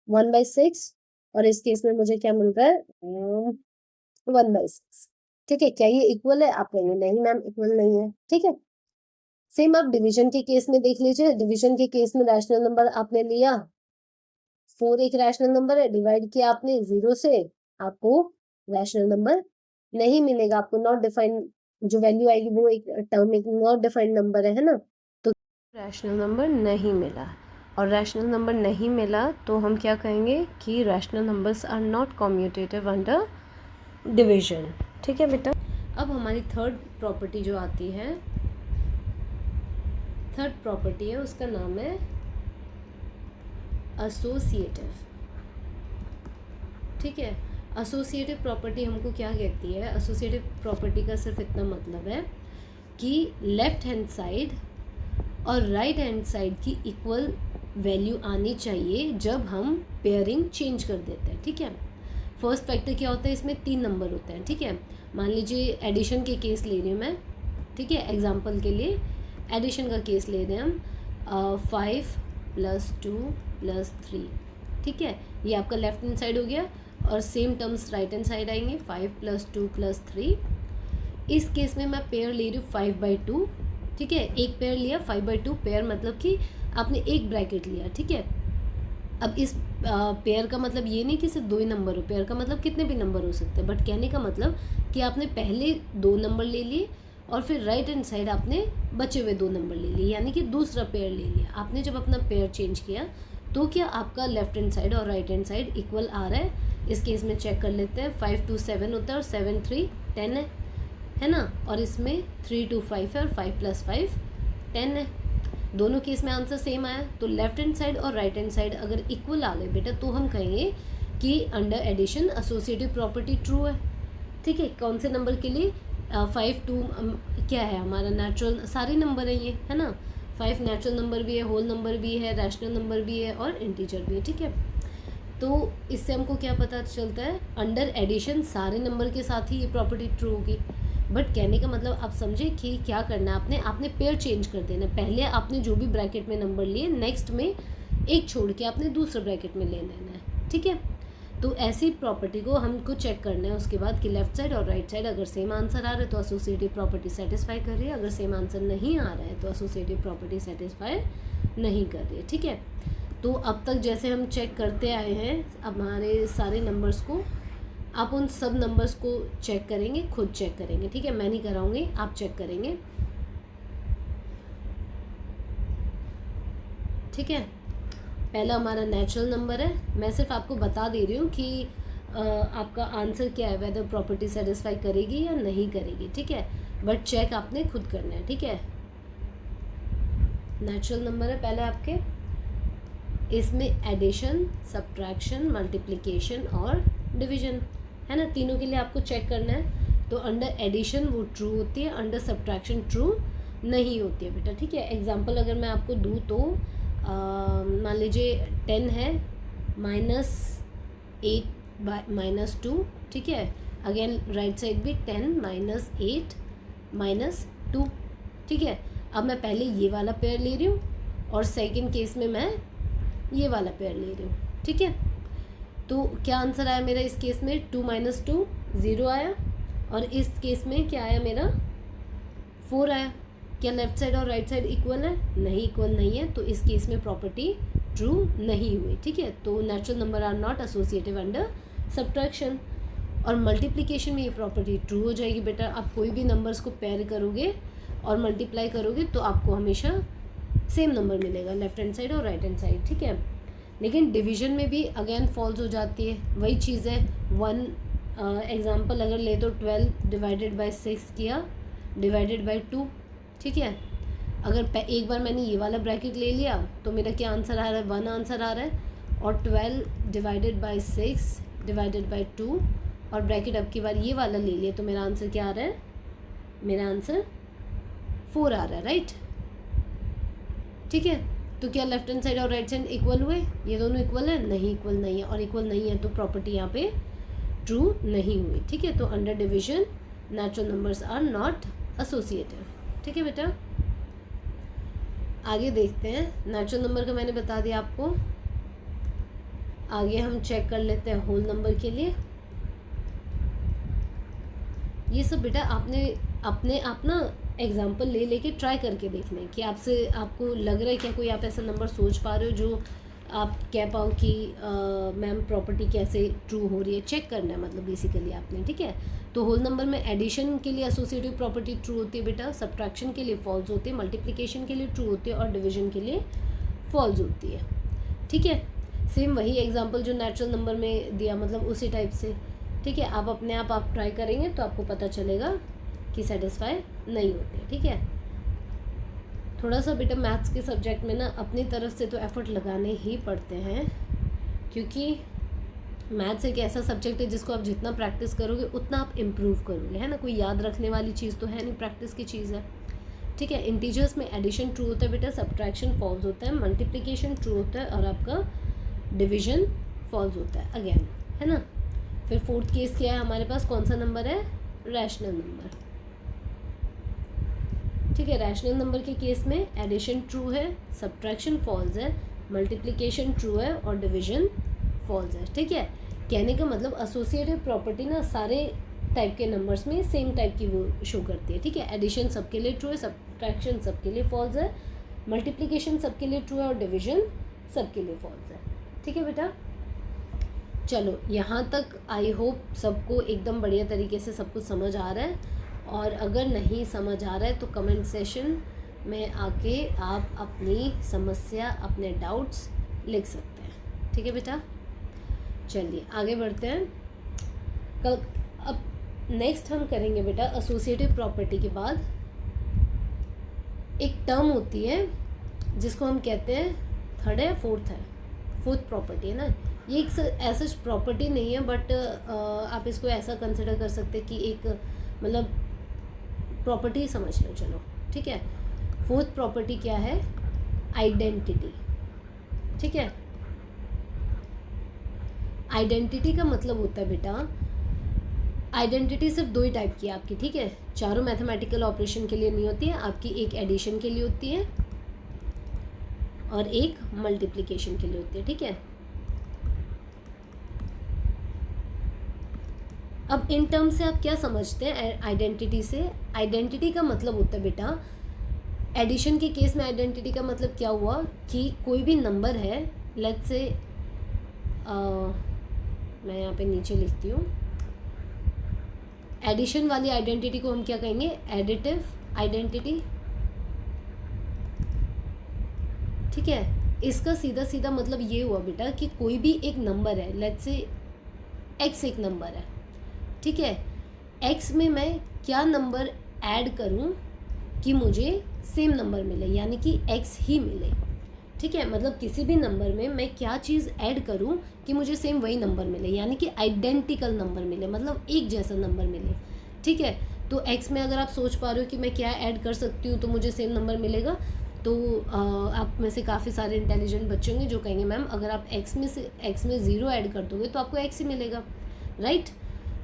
S1: -1/6, और इस केस में मुझे क्या मिल रहा है 1/6, ठीक है। क्या ये इक्वल है, आप कहेंगे नहीं मैम इक्वल नहीं है, ठीक है। सेम आप डिवीजन के केस में देख लीजिए, डिवीजन के केस में रैशनल नंबर आपने लिया, 4 एक रैशनल नंबर है, डिवाइड किया आपने 0 से, आपको रैशनल नंबर नहीं मिलेगा, आपको नॉट डिफाइन जो वैल्यू आएगी वो एक टर्म, एक नॉट डिफाइंड नंबर है ना, तो रैशनल नंबर नहीं मिला, और रैशनल नंबर नहीं मिला तो हम क्या कहेंगे कि rational numbers are not commutative under division, ठीक है बेटा। अब हमारी थर्ड प्रॉपर्टी जो आती है, थर्ड प्रॉपर्टी है, उसका नाम है एसोसिएटिव, ठीक है। एसोसिएटिव प्रॉपर्टी हमको क्या कहती है? एसोसिएटिव प्रॉपर्टी का सिर्फ इतना मतलब है कि लेफ्ट हैंड साइड और राइट हैंड साइड की इक्वल वैल्यू आनी चाहिए जब हम पेयरिंग चेंज कर देते हैं, ठीक है। फर्स्ट फैक्टर क्या होता है? इसमें 3 नंबर होते हैं, ठीक है। मान लीजिए एडिशन के केस ले रही हूँ मैं, ठीक है। एग्जांपल के लिए एडिशन का केस ले रहे हैं हम, 5 + 2 + 3, ठीक है। ये आपका लेफ्ट हैंड साइड हो गया और same terms right hand side आएंगे, 5 + 2 + 3। इस केस में मैं पेयर ले रही हूँ 5/2, ठीक है। एक पेयर लिया 5/2, पेयर मतलब कि आपने एक ब्रैकेट लिया, ठीक है। अब इस पेयर का मतलब ये नहीं कि सिर्फ 2 ही नंबर हो, पेयर का मतलब कितने भी नंबर हो सकते हैं, बट कहने का मतलब कि आपने पहले 2 नंबर ले लिए और फिर राइट हैंड साइड आपने बचे हुए 2 नंबर ले लिए, यानी कि दूसरा पेयर ले लिया आपने। जब अपना पेयर चेंज किया तो क्या आपका लेफ्ट हैंड साइड और राइट हैंड साइड इक्वल आ रहा है? इस केस में चेक कर लेते हैं। 5 2 7 होता है और 7 3 10 है ना। और इसमें 3 2 5 है और 5 + 5 10 है। दोनों केस में आंसर सेम आया। तो लेफ्ट हैंड साइड और राइट हैंड साइड अगर इक्वल आ गए बेटा तो हम कहेंगे कि under addition associative property true है, ठीक है। कौन से नंबर के लिए? 5 2 क्या है हमारा? नेचुरल सारे नंबर है ये, है ना। 5 नेचुरल नंबर भी है, होल नंबर भी है, रैशनल नंबर भी है और इंटीजर भी है, ठीक है। तो इससे हमको क्या पता चलता है? अंडर एडिशन सारे नंबर के साथ ही ये प्रॉपर्टी ट्रू होगी। बट कहने का मतलब आप समझे कि क्या करना है आपने पेयर चेंज कर देना। पहले आपने जो भी ब्रैकेट में नंबर लिए, नेक्स्ट में एक छोड़ के आपने दूसरे ब्रैकेट में ले लेना है, ठीक है। तो ऐसी प्रॉपर्टी को हमको चेक करना है उसके बाद कि लेफ्ट साइड और राइट साइड अगर सेम आंसर आ रहा है तो एसोसिएटिव प्रॉपर्टी सेटिस्फाई कर रही है, अगर सेम आंसर नहीं आ रहा है तो एसोसिएटिव प्रॉपर्टी सेटिस्फाई नहीं कर रही है, ठीक है। तो अब तक जैसे हम चेक करते आए हैं हमारे सारे नंबर्स को, आप उन सब नंबर्स को चेक करेंगे, खुद चेक करेंगे, ठीक है। मैं नहीं कराऊंगी, आप चेक करेंगे, ठीक है। पहला हमारा नेचुरल नंबर है। मैं सिर्फ आपको बता दे रही हूँ कि आपका आंसर क्या है, वेदर प्रॉपर्टी सेटिस्फाई करेगी या नहीं करेगी, ठीक है। बट चेक आपने खुद करना है, ठीक है। नेचुरल नंबर है पहले आपके, इसमें एडिशन, सब्ट्रैक्शन, मल्टीप्लिकेशन और डिवीजन है ना, तीनों के लिए आपको चेक करना है। तो अंडर एडिशन वो ट्रू होती है, अंडर सब्ट्रैक्शन ट्रू नहीं होती है बेटा, ठीक है। एग्जांपल अगर मैं आपको दूँ तो मान लीजिए 10 है -8 - 2, ठीक है। अगेन राइट साइड भी 10 - 8 - 2, ठीक है। अब मैं पहले ये वाला पेयर ले रही हूँ और सेकंड केस में मैं ये वाला पेयर ले रही हूँ, ठीक है। तो क्या आंसर आया मेरा इस केस में? 2 - 2 0 आया और इस केस में क्या आया मेरा? 4 आया। क्या लेफ्ट साइड और राइट साइड इक्वल है? नहीं, इक्वल नहीं है, तो इस केस में प्रॉपर्टी ट्रू नहीं हुई, ठीक है। तो natural number are not associative under subtraction. और मल्टीप्लिकेशन में ये प्रॉपर्टी ट्रू हो जाएगी बेटा। आप कोई भी नंबर्स को पेयर करोगे और मल्टीप्लाई करोगे तो आपको हमेशा सेम नंबर मिलेगा, लेफ्ट हैंड साइड और राइट हैंड साइड, ठीक है। लेकिन डिवीजन में भी अगेन फॉल्स हो जाती है, वही चीज़ है। 1 एग्जांपल अगर ले तो 12 डिवाइडेड बाय 6 किया डिवाइडेड बाय 2, ठीक है। अगर एक बार मैंने ये वाला ब्रैकेट ले लिया तो मेरा क्या आंसर आ रहा है? 1 आंसर आ रहा है। और 12 डिवाइडेड बाय 6 डिवाइडेड बाय 2 और ब्रैकेट अब की बार ये वाला ले लिया तो मेरा आंसर क्या आ रहा है? मेरा आंसर 4 आ रहा है, राइट, ठीक है। तो क्या लेफ्ट हैंड साइड और राइट साइड इक्वल हुए? ये दोनों इक्वल है? नहीं, इक्वल नहीं है। और इक्वल नहीं है तो प्रॉपर्टी यहाँ पे ट्रू नहीं हुई, ठीक है। तो under division natural numbers are not associative, ठीक है बेटा। आगे देखते हैं। नेचुरल नंबर का मैंने बता दिया आपको। आगे हम चेक कर लेते हैं होल नंबर के लिए। ये सब बेटा आपने अपने आप ना एग्जाम्पल ले लेके ट्राई करके देखना है कि आपको लग रहा है क्या कोई आप ऐसा नंबर सोच पा रहे हो जो आप कह पाओ कि मैम प्रॉपर्टी कैसे ट्रू हो रही है। चेक करना है मतलब बेसिकली आपने, ठीक है। तो होल नंबर में एडिशन के लिए एसोसिएटिव प्रॉपर्टी ट्रू होती है बेटा, सब्ट्रैक्शन के लिए फॉल्स होती है, मल्टीप्लिकेशन के लिए ट्रू होती है और डिवीजन के लिए फॉल्स होती है, ठीक है। सेम वही एग्जाम्पल जो नेचुरल नंबर में दिया, मतलब उसी टाइप से, ठीक है। आप अपने आप ट्राई करेंगे तो आपको पता चलेगा कि सेटिस्फाई नहीं होते, ठीक है। थोड़ा सा बेटा मैथ्स के सब्जेक्ट में ना अपनी तरफ से तो एफर्ट लगाने ही पड़ते हैं, क्योंकि मैथ्स एक ऐसा सब्जेक्ट है जिसको आप जितना प्रैक्टिस करोगे उतना आप इम्प्रूव करोगे, है ना। कोई याद रखने वाली चीज़ तो है नहीं, प्रैक्टिस की चीज़ है, ठीक है। इंटीजर्स में एडिशन ट्रू होता है बेटा, सब्ट्रैक्शन फॉल्स होता है, मल्टीप्लिकेशन ट्रू होता है और आपका डिवीजन फॉल्स होता है अगेन, है ना। फिर फोर्थ केस क्या है हमारे पास, कौन सा नंबर है, रैशनल नंबर, ठीक है। रैशनल नंबर के केस में एडिशन ट्रू है, सब्ट्रैक्शन फॉल्स है, मल्टीप्लिकेशन ट्रू है और डिवीजन फॉल्स है, ठीक है। कहने का मतलब एसोसिएटिव प्रॉपर्टी ना सारे टाइप के नंबर्स में सेम टाइप की वो शो करती है, ठीक है। एडिशन सबके लिए ट्रू है, सब्ट्रैक्शन सबके लिए फॉल्स है, मल्टीप्लिकेशन सबके लिए ट्रू है और डिवीजन सबके लिए फॉल्स है, ठीक है बेटा। चलो यहाँ तक आई होप सबको एकदम बढ़िया तरीके से सब कुछ समझ आ रहा है, और अगर नहीं समझ आ रहा है तो कमेंट सेशन में आके आप अपनी समस्या, अपने डाउट्स लिख सकते हैं, ठीक है बेटा। चलिए आगे बढ़ते हैं। कल अब नेक्स्ट हम करेंगे बेटा एसोसिएटिव प्रॉपर्टी के बाद एक टर्म होती है जिसको हम कहते हैं थर्ड है, फोर्थ प्रॉपर्टी, है ना। ये एक ऐसा प्रॉपर्टी नहीं है, बट आप इसको ऐसा कंसिडर कर सकते हैं कि एक मतलब प्रॉपर्टी समझ लो, चलो ठीक है। फोर्थ प्रॉपर्टी क्या है, आइडेंटिटी, ठीक है। आइडेंटिटी का मतलब होता है बेटा, आइडेंटिटी सिर्फ दो ही टाइप की है आपकी, ठीक है। चारों मैथमेटिकल ऑपरेशन के लिए नहीं होती है आपकी, एक एडिशन के लिए होती है और एक मल्टीप्लिकेशन के लिए होती है, ठीक है। अब इन टर्म से आप क्या समझते हैं आइडेंटिटी से, आइडेंटिटी का मतलब होता है बेटा, एडिशन के केस में आइडेंटिटी का मतलब क्या हुआ कि कोई भी नंबर है, लेट्स से मैं यहाँ पे नीचे लिखती हूँ, एडिशन वाली आइडेंटिटी को हम क्या कहेंगे, एडिटिव आइडेंटिटी, ठीक है। इसका सीधा सीधा मतलब ये हुआ बेटा कि कोई भी एक नंबर है, लेट्स से एक्स एक नंबर है, ठीक है। एक्स में मैं क्या नंबर ऐड करूं कि मुझे सेम नंबर मिले, यानी कि एक्स ही मिले, ठीक है। मतलब किसी भी नंबर में मैं क्या चीज़ ऐड करूं कि मुझे सेम वही नंबर मिले, यानी कि आइडेंटिकल नंबर मिले, मतलब एक जैसा नंबर मिले, ठीक है। तो एक्स में अगर आप सोच पा रहे हो कि मैं क्या ऐड कर सकती हूँ तो मुझे सेम नंबर मिलेगा, तो आप में से काफ़ी सारे इंटेलिजेंट बच्चे होंगे जो कहेंगे मैम अगर आप एक्स में ज़ीरो ऐड कर दोगे तो आपको एक्स ही मिलेगा, राइट।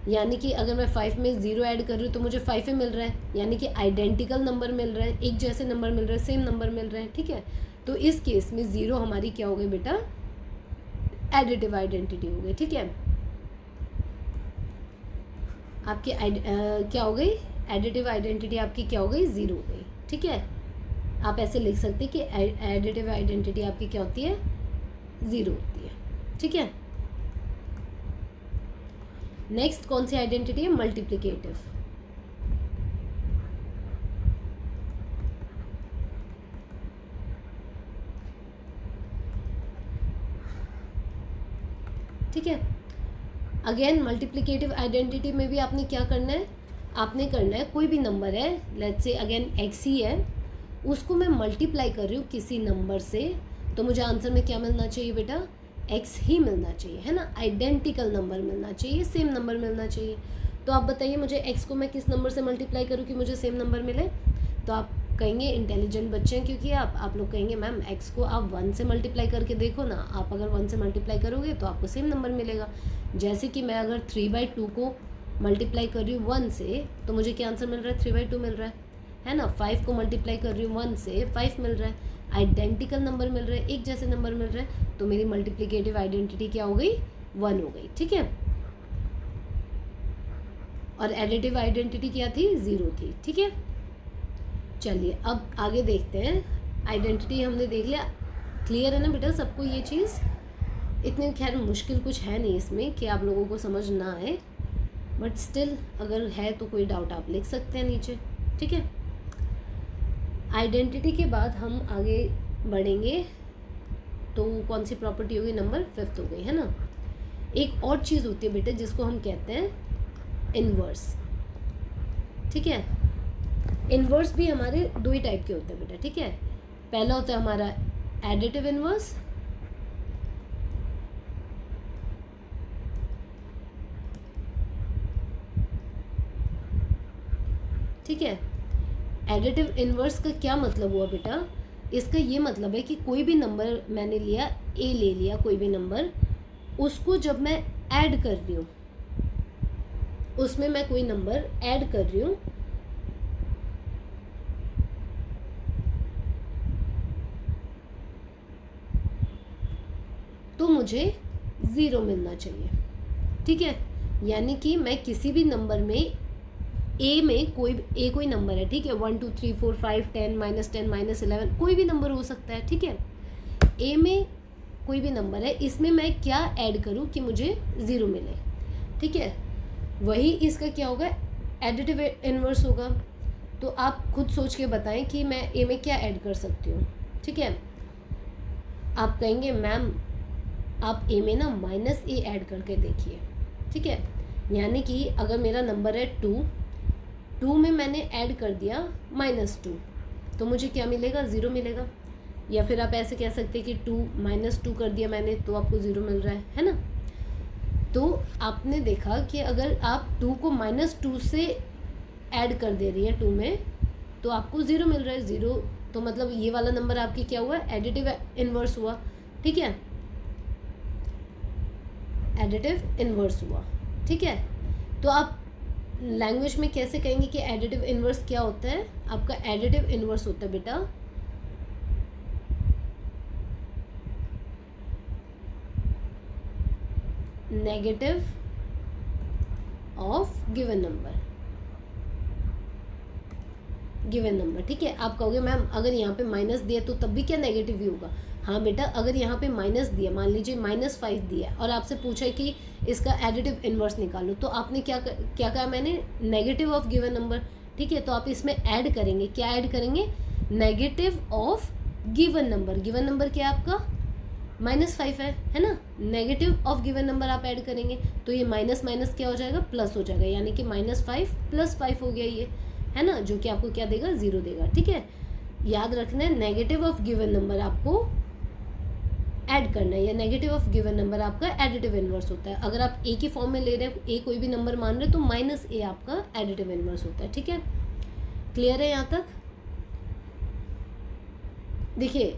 S1: यानी कि अगर मैं 5 में 0 ऐड कर रही हूँ तो मुझे 5 ही मिल रहा है, यानी कि आइडेंटिकल नंबर मिल रहा है, एक जैसे नंबर मिल रहे हैं, सेम नंबर मिल रहे हैं, ठीक है। तो इस केस में 0 हमारी क्या हो गई बेटा, एडिटिव आइडेंटिटी हो गई, ठीक है। आपकी क्या हो गई, एडिटिव आइडेंटिटी आपकी क्या हो गई, 0 हो गई, ठीक है। आप ऐसे लिख सकते हैं कि एडिटिव आइडेंटिटी आपकी क्या होती है, 0 होती है, ठीक है। नेक्स्ट कौन सी आइडेंटिटी है, मल्टीप्लिकेटिव, ठीक है। अगेन मल्टीप्लिकेटिव आइडेंटिटी में भी आपने क्या करना है, आपने करना है कोई भी नंबर है, लेट्स से अगेन एक्स ही है, उसको मैं मल्टीप्लाई कर रही हूँ किसी नंबर से, तो मुझे आंसर में क्या मिलना चाहिए बेटा, एक्स ही मिलना चाहिए, है ना। आइडेंटिकल नंबर मिलना चाहिए, सेम नंबर मिलना चाहिए। तो आप बताइए मुझे एक्स को मैं किस नंबर से मल्टीप्लाई करूँ कि मुझे सेम नंबर मिले, तो आप कहेंगे इंटेलिजेंट बच्चे हैं क्योंकि आप लोग कहेंगे मैम एक्स को आप 1 से मल्टीप्लाई करके देखो ना, आप अगर 1 से मल्टीप्लाई करोगे तो आपको सेम नंबर मिलेगा। जैसे कि मैं अगर 3/2 को मल्टीप्लाई कर रही हूँ 1 से तो मुझे क्या आंसर मिल रहा है, 3/2 मिल रहा है ना। 5 को मल्टीप्लाई कर रही हूँ 1 से, 5 मिल रहा है, आइडेंटिकल नंबर मिल रहे हैं, एक जैसे नंबर मिल रहे हैं, तो मेरी मल्टीप्लिकेटिव आइडेंटिटी क्या हो गई, 1 हो गई, ठीक है। और एडिटिव आइडेंटिटी क्या थी, 0 थी, ठीक है। चलिए अब आगे देखते हैं, आइडेंटिटी हमने देख लिया, क्लियर है ना बेटा सबको ये चीज़। इतने खैर मुश्किल कुछ है नहीं इसमें कि आप लोगों को समझ ना आए, बट स्टिल अगर है तो कोई डाउट आप लिख सकते हैं नीचे, ठीक है। आइडेंटिटी के बाद हम आगे बढ़ेंगे, तो कौन सी प्रॉपर्टी होगी, नंबर 5 हो गई, है ना। एक और चीज़ होती है बेटा जिसको हम कहते हैं इनवर्स, ठीक है। इनवर्स भी हमारे दो ही टाइप के होते हैं बेटा, ठीक है। पहला होता है हमारा एडिटिव इनवर्स, ठीक है। एडिटिव इनवर्स का क्या मतलब हुआ बेटा, इसका ये मतलब है कि कोई भी नंबर मैंने लिया, ए ले लिया कोई भी नंबर, उसको जब मैं ऐड कर रही हूँ, उसमें मैं कोई नंबर ऐड कर रही हूँ, तो मुझे 0 मिलना चाहिए, ठीक है। यानी कि मैं किसी भी नंबर में ए में कोई नंबर है, ठीक है, 1 2 3 4 5 10 -10 -11 कोई भी नंबर हो सकता है, ठीक है। ए में कोई भी नंबर है, इसमें मैं क्या ऐड करूं कि मुझे 0 मिले, ठीक है। वही इसका क्या होगा, एडिटिव इनवर्स होगा। तो आप खुद सोच के बताएं कि मैं ए में क्या ऐड कर सकती हूँ, ठीक है। आप कहेंगे मैम आप ए में ना -a ऐड करके देखिए, ठीक है। यानी कि अगर मेरा नंबर है 2 में मैंने ऐड कर दिया -2, तो मुझे क्या मिलेगा, 0 मिलेगा। या फिर आप ऐसे कह सकते हैं कि 2 -2 कर दिया मैंने तो आपको 0 मिल रहा है ना। तो आपने देखा कि अगर आप 2 को -2 से ऐड कर दे रही है 2 में, तो आपको 0 मिल रहा है। 0 तो मतलब ये वाला नंबर आपकी क्या हुआ, एडिटिव इनवर्स हुआ, ठीक है, एडिटिव इनवर्स हुआ, ठीक है। तो आप लैंग्वेज में कैसे कहेंगे कि एडिटिव इनवर्स क्या होता है, आपका एडिटिव इनवर्स होता है बेटा नेगेटिव ऑफ गिवन नंबर, ठीक है। आप कहोगे मैम अगर यहाँ पे माइनस दिया तो तब भी क्या नेगेटिव ही होगा। हाँ बेटा, अगर यहाँ पे माइनस दिया, मान लीजिए -5 दिया और आपसे पूछा है कि इसका एडिटिव इनवर्स निकालो, तो आपने क्या कहा मैंने, नेगेटिव ऑफ गिवन नंबर, ठीक है। तो आप इसमें ऐड करेंगे, क्या ऐड करेंगे, negative of given number. Given number क्या है आपका, -5 है ना। नेगेटिव ऑफ गिवन नंबर आप ऐड करेंगे तो ये माइनस माइनस क्या हो जाएगा, प्लस हो जाएगा, यानी कि -5 + 5 हो गया ये, है ना, जो कि आपको क्या देगा, 0 देगा, ठीक है। याद रखना है नेगेटिव ऑफ गिवन नंबर आपको ऐड करना है, या नेगेटिव ऑफ गिवन नंबर आपका एडिटिव इनवर्स होता है। अगर आप ए की फॉर्म में ले रहे हैं, ए कोई भी नंबर मान रहे हैं, तो -a आपका एडिटिव इनवर्स होता है, ठीक है। क्लियर है यहाँ तक। देखिए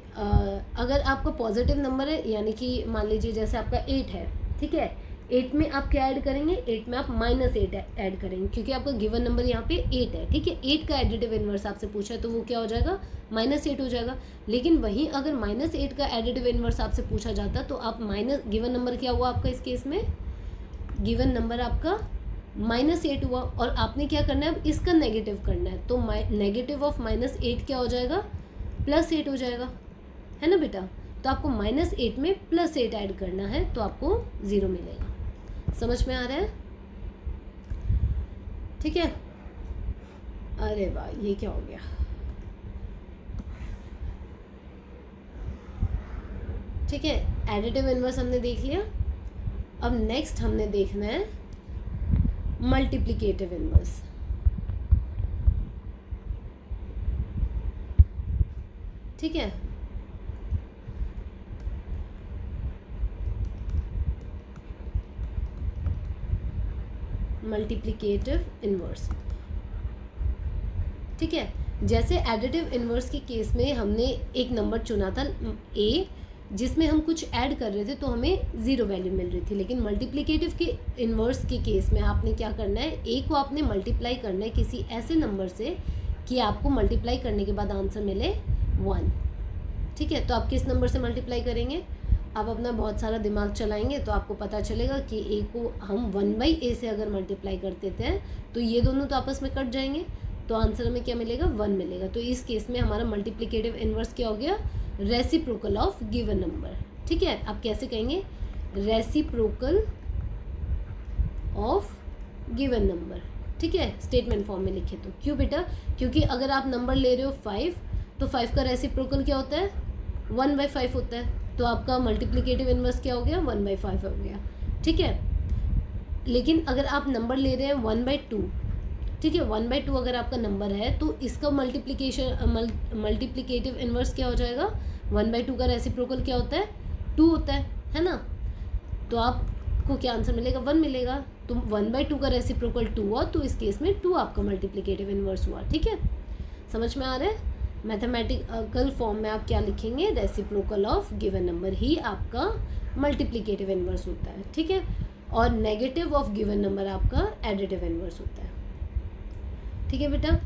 S1: अगर आपका पॉजिटिव नंबर है, यानी कि मान लीजिए जैसे आपका 8 है, ठीक है, 8 में आप क्या ऐड करेंगे, 8 में आप -8 ऐड करेंगे, क्योंकि आपका गिवन नंबर यहाँ पे 8 है, ठीक है। 8 का एडिटिव इनवर्स आपसे पूछा है तो वो क्या हो जाएगा, -8 हो जाएगा। लेकिन वहीं अगर -8 का एडिटिव इनवर्स आपसे पूछा जाता तो आप गिवन नंबर क्या हुआ आपका, इस केस में गिवन नंबर आपका -8 हुआ, और आपने क्या करना है, अब इसका नेगेटिव करना है, तो नेगेटिव ऑफ -8 क्या हो जाएगा, +8 हो जाएगा, है ना बेटा। तो आपको -8 में +8 ऐड करना है तो आपको 0 मिलेगा। समझ में आ रहा है, ठीक है। अरे वाह, ये क्या हो गया, ठीक है। एडिटिव इनवर्स हमने देख लिया। अब नेक्स्ट हमने देखना है मल्टीप्लिकेटिव इनवर्स, ठीक है। मल्टीप्लिकेटिव इनवर्स, ठीक है। जैसे एडिटिव इनवर्स के केस में हमने एक नंबर चुना था a, जिसमें हम कुछ ऐड कर रहे थे तो हमें 0 वैल्यू मिल रही थी। लेकिन मल्टीप्लिकेटिव के इनवर्स के केस में आपने क्या करना है, a को आपने मल्टीप्लाई करना है किसी ऐसे नंबर से कि आपको मल्टीप्लाई करने के बाद आंसर मिले 1, ठीक है। तो आप किस नंबर से मल्टीप्लाई करेंगे, आप अपना बहुत सारा दिमाग चलाएंगे तो आपको पता चलेगा कि a को हम 1/a से अगर मल्टीप्लाई करते थे तो ये दोनों तो आपस में कट जाएंगे, तो आंसर हमें क्या मिलेगा, 1 मिलेगा। तो इस केस में हमारा मल्टीप्लिकेटिव इनवर्स क्या हो गया, रेसिप्रोकल ऑफ गिवन नंबर, ठीक है। आप कैसे कहेंगे, रेसिप्रोकल ऑफ गिवन नंबर, ठीक है, स्टेटमेंट फॉर्म में लिखे तो। क्यों बेटा, क्योंकि अगर आप नंबर ले रहे हो 5 तो 5 का रेसिप्रोकल क्या होता है, 1/5 होता है, तो आपका मल्टीप्लिकेटिव इनवर्स क्या हो गया, 1/5 हो गया, ठीक है। लेकिन अगर आप नंबर ले रहे हैं 1/2 ठीक है। 1/2 अगर आपका नंबर है तो इसका मल्टीप्लिकेटिव इन्वर्स क्या हो जाएगा, 1/2 का रेसिप्रोकल क्या होता है, 2 होता है ना। तो आपको क्या आंसर मिलेगा, 1 मिलेगा। तो 1/2 का रेसिप्रोकल 2 हुआ, तो इस केस में 2 आपका मल्टीप्लिकेटिव इन्वर्स हुआ। ठीक है, समझ में आ रहा है। मैथमेटिकल फॉर्म में आप क्या लिखेंगे, रेसिप्रोकल ऑफ गिवन नंबर ही आपका मल्टीप्लिकेटिव इन्वर्स होता है। ठीक है, और नेगेटिव ऑफ गिवन नंबर आपका एडिटिव इन्वर्स होता है। ठीक है बेटा,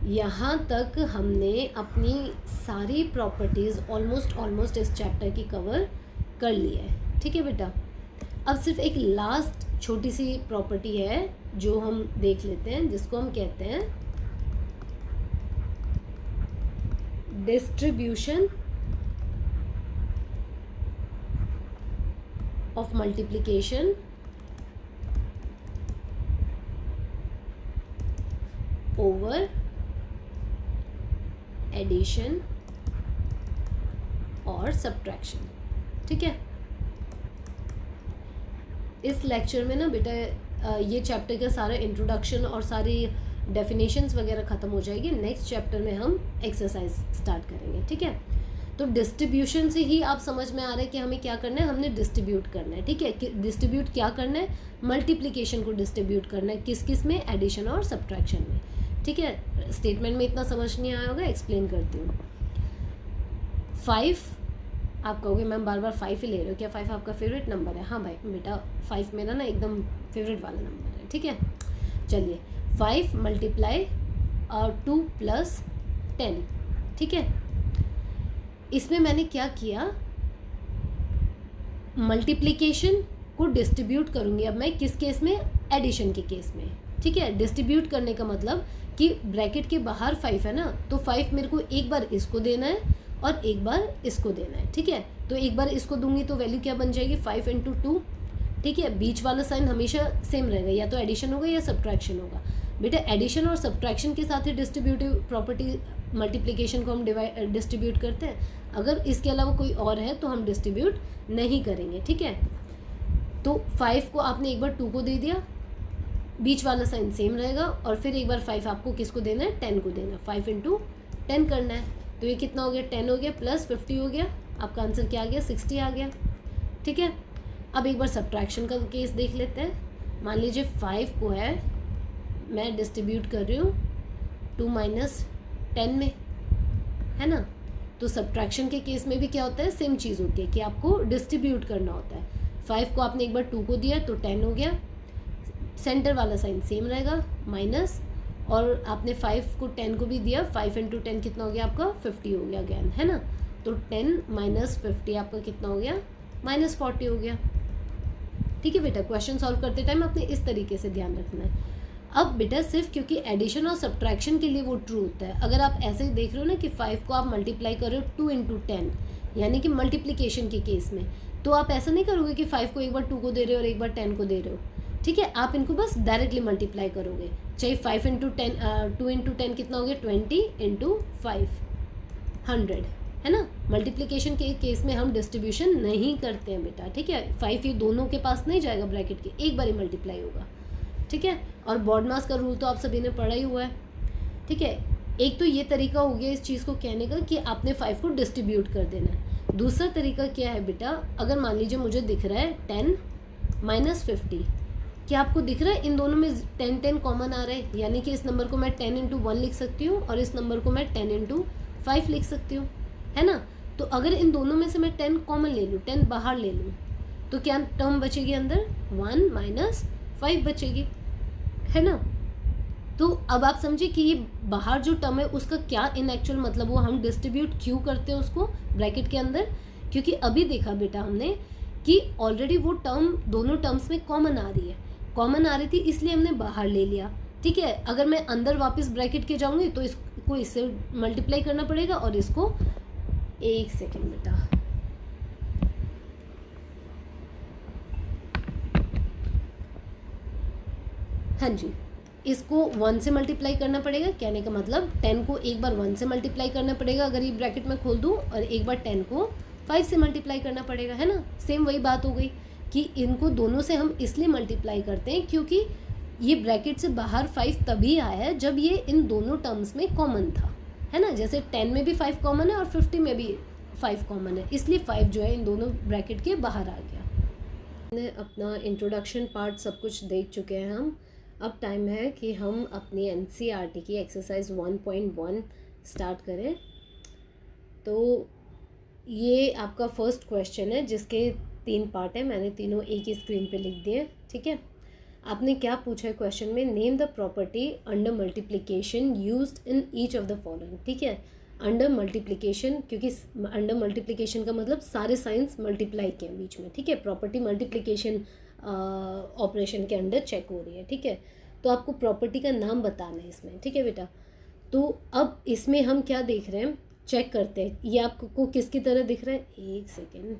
S1: यहाँ तक हमने अपनी सारी प्रॉपर्टीज़ ऑलमोस्ट इस चैप्टर की कवर कर ली है। ठीक है बेटा, अब सिर्फ एक लास्ट छोटी सी प्रॉपर्टी है जो हम देख लेते हैं, जिसको हम कहते हैं distribution of multiplication over addition और सब्ट्रैक्शन। ठीक है, इस लेक्चर में ना बेटा ये चैप्टर का सारा इंट्रोडक्शन और सारी डेफिनेशंस वगैरह ख़त्म हो जाएगी। नेक्स्ट चैप्टर में हम एक्सरसाइज स्टार्ट करेंगे। ठीक है, तो डिस्ट्रीब्यूशन से ही आप समझ में आ रहा है कि हमें क्या करना है, हमने डिस्ट्रीब्यूट करना है। ठीक है, डिस्ट्रीब्यूट क्या करना है, मल्टीप्लिकेशन को डिस्ट्रीब्यूट करना है, किस किस में, एडिशन और सब्ट्रैक्शन में। ठीक है, स्टेटमेंट में इतना समझ नहीं आया होगा, एक्सप्लेन करती हूँ। 5 आप कहोगे मैम बार बार 5 ही ले रहे हो, क्या 5 आपका फेवरेट नंबर है? हाँ भाई बेटा, 5 मेरा ना एकदम फेवरेट वाला नंबर है। ठीक है, चलिए 5 मल्टीप्लाई 2 + 10। ठीक है, इसमें मैंने क्या किया, मल्टीप्लिकेशन को डिस्ट्रीब्यूट करूँगी अब मैं किस केस में, एडिशन के केस में। ठीक है, डिस्ट्रीब्यूट करने का मतलब कि ब्रैकेट के बाहर 5 है ना, तो 5 मेरे को एक बार इसको देना है और एक बार इसको देना है। ठीक है, तो एक बार इसको दूंगी तो वैल्यू क्या बन जाएगी, 5 × 2। ठीक है, बीच वाला साइन हमेशा सेम रहेगा, या तो एडिशन होगा या सब्ट्रैक्शन होगा। बेटा एडिशन और सब्ट्रैक्शन के साथ ही डिस्ट्रीब्यूटिव प्रॉपर्टी मल्टीप्लिकेशन को हम डिस्ट्रीब्यूट करते हैं। अगर इसके अलावा कोई और है तो हम डिस्ट्रीब्यूट नहीं करेंगे। ठीक है, तो 5 को आपने एक बार 2 को दे दिया, बीच वाला साइन सेम रहेगा, और फिर एक बार 5 आपको किसको देना है, 10 को देना है। 5 × 10 करना है, तो ये कितना हो गया, 10 हो गया प्लस 50 हो गया, आपका आंसर क्या आ गया, 60 आ गया। ठीक है, अब एक बार सब्ट्रैक्शन का केस देख लेते हैं। मान लीजिए 5 को है मैं डिस्ट्रीब्यूट कर रही हूँ 2 - 10 में, है ना। तो सब्ट्रैक्शन के केस में भी क्या होता है, सेम चीज़ होती है कि आपको डिस्ट्रीब्यूट करना होता है। 5 को आपने एक बार 2 को दिया तो 10 हो गया, सेंटर वाला साइन सेम रहेगा माइनस, और आपने 5 को 10 को भी दिया, 5 × 10 कितना हो गया आपका, 50 हो गया अगैन, है ना। तो 10 - 50 आपका कितना हो गया, -40 हो गया। ठीक है बेटा, क्वेश्चन सॉल्व करते टाइम आपने इस तरीके से ध्यान रखना है। अब बेटा सिर्फ क्योंकि एडिशन और सब्ट्रैक्शन के लिए वो ट्रू होता है, अगर आप ऐसे ही देख रहे हो ना कि 5 को आप मल्टीप्लाई कर रहे हो 2 × 10 यानी कि मल्टीप्लिकेशन के केस में, तो आप ऐसा नहीं करोगे कि 5 को एक बार 2 को दे रहे हो और एक बार 10 को दे रहे हो। ठीक है, आप इनको बस डायरेक्टली मल्टीप्लाई करोगे, चाहे 5 × 10 2 × 10 कितना हो गया, 20 × 5 100, है ना। मल्टीप्लिकेशन के केस में हम डिस्ट्रीब्यूशन नहीं करते हैं बेटा। ठीक है, 5 ये दोनों के पास नहीं जाएगा ब्रैकेट के, एक बार ही मल्टीप्लाई होगा। ठीक है, और बॉडमास का रूल तो आप सभी ने पढ़ा ही हुआ है। ठीक है, एक तो ये तरीका हो गया इस चीज़ को कहने का कि आपने 5 को डिस्ट्रीब्यूट कर देना है। दूसरा तरीका क्या है बेटा, अगर मान लीजिए मुझे दिख रहा है 10 - 50, क्या आपको दिख रहा है इन दोनों में 10 कॉमन आ रहा है, यानी कि इस नंबर को मैं 10 × 1 लिख सकती हूँ और इस नंबर को मैं 10 × 5 लिख सकती हूँ, है ना। तो अगर इन दोनों में से मैं 10 कॉमन ले लूँ, 10 बाहर ले लूँ, तो क्या टर्म बचेगी अंदर, 1 - 5 बचेगी, है ना। तो अब आप समझिए कि ये बाहर जो टर्म है उसका क्या इन एक्चुअल मतलब वो हम डिस्ट्रीब्यूट क्यों करते हैं उसको ब्रैकेट के अंदर, क्योंकि अभी देखा बेटा हमने कि ऑलरेडी वो टर्म दोनों टर्म्स में कॉमन आ रही है, कॉमन आ रही थी इसलिए हमने बाहर ले लिया। ठीक है, अगर मैं अंदर वापस ब्रैकेट के जाऊंगी तो इसको इससे मल्टीप्लाई करना पड़ेगा और इसको, एक सेकेंड बेटा, हाँ जी, इसको 1 से मल्टीप्लाई करना पड़ेगा, कहने का मतलब 10 को एक बार 1 से मल्टीप्लाई करना पड़ेगा अगर ये ब्रैकेट में खोल दूँ, और एक बार 10 को 5 से मल्टीप्लाई करना पड़ेगा, है ना। सेम वही बात हो गई कि इनको दोनों से हम इसलिए मल्टीप्लाई करते हैं क्योंकि ये ब्रैकेट से बाहर 5 तभी आया है जब ये इन दोनों टर्म्स में कॉमन था, है ना। जैसे 10 में भी 5 कॉमन है और 50 में भी 5 कॉमन है, इसलिए 5 जो है इन दोनों ब्रैकेट के बाहर आ गया। हमने अपना इंट्रोडक्शन पार्ट सब कुछ देख चुके हैं हम। अब टाइम है कि हम अपनी एनसीईआरटी की एक्सरसाइज 1.1 स्टार्ट करें। तो ये आपका फर्स्ट क्वेश्चन है जिसके 3 पार्ट है, मैंने तीनों एक ही स्क्रीन पे लिख दिए, ठीक है। आपने क्या पूछा है क्वेश्चन में, name the property under multiplication used in each of the following, ठीक है। अंडर मल्टीप्लिकेशन, क्योंकि अंडर मल्टीप्लिकेशन का मतलब सारे साइंस मल्टीप्लाई के हैं बीच में, ठीक है। प्रॉपर्टी मल्टीप्लिकेशन ऑपरेशन के अंडर चेक हो रही है, ठीक है। तो आपको प्रॉपर्टी का नाम बताना है इसमें, ठीक है बेटा। तो अब इसमें हम क्या देख रहे हैं, चेक करते हैं। ये आपको किसकी तरह दिख रहा है, एक सेकेंड।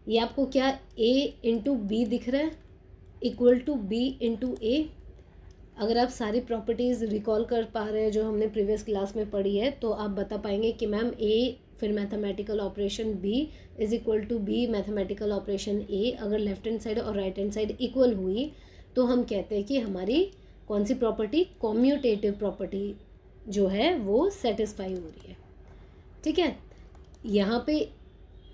S1: ये आपको क्या a इंटू बी दिख रहा है, इक्वल टू b इंटू ए। अगर आप सारी प्रॉपर्टीज़ रिकॉल कर पा रहे हैं जो हमने प्रीवियस क्लास में पढ़ी है, तो आप बता पाएंगे कि मैम a फिर mathematical operation b is equal to b mathematical operation a। अगर लेफ्ट हैंड साइड और राइट हैंड साइड इक्वल हुई तो हम कहते हैं कि हमारी कौन सी प्रॉपर्टी, कॉम्यूटेटिव प्रॉपर्टी जो है वो सेटिस्फाई हो रही है, ठीक है। यहाँ पे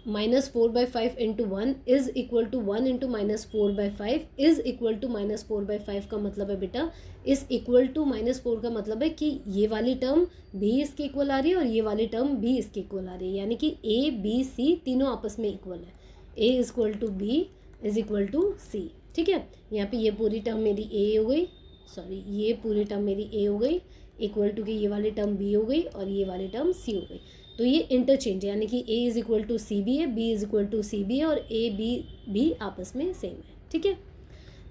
S1: -4/5 into 1 is equal to 1 into -4/5 is equal to -4/5 का मतलब है बेटा, इस इक्वल टू -4 का मतलब है कि ये वाली टर्म भी इसके इक्वल आ रही है और ये वाली टर्म भी इसके इक्वल आ रही है, यानी कि ए बी सी तीनों आपस में इक्वल है। A is equal to B is equal to C, ठीक है। यहाँ पे ये पूरी टर्म मेरी ए हो गई, सॉरी ये पूरी टर्म मेरी ए हो गई, इक्वल टू की ये वाली टर्म बी हो गई और ये वाली टर्म सी हो गई। तो ये इंटरचेंज है, यानी कि a is equal to C B है, b is equal to C B है और a b भी आपस में सेम है, ठीक है।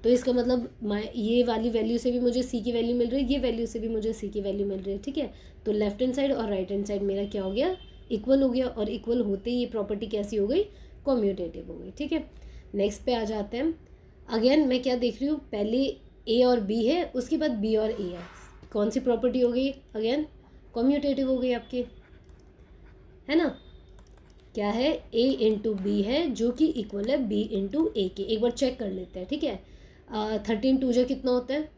S1: तो इसका मतलब ये वाली वैल्यू से भी मुझे c की वैल्यू मिल रही है, ये वैल्यू से भी मुझे c की वैल्यू मिल रही है, ठीक है। तो लेफ्ट हैंड साइड और राइट हैंड साइड मेरा क्या हो गया, इक्वल हो गया, और इक्वल होते ही ये प्रॉपर्टी कैसी हो गई, कॉम्यूटेटिव हो गई, ठीक है। नेक्स्ट पे आ जाते हैं। अगेन मैं क्या देख रही हूँ, पहले a और b है, उसके बाद b और a है, कौन सी प्रॉपर्टी हो गई, अगेन कॉम्यूटेटिव हो गई आपकी, है ना। क्या है, a इंटू बी है जो कि इक्वल है b इंटू ए के। एक बार चेक कर लेते हैं, ठीक है। 13 2 कितना होता है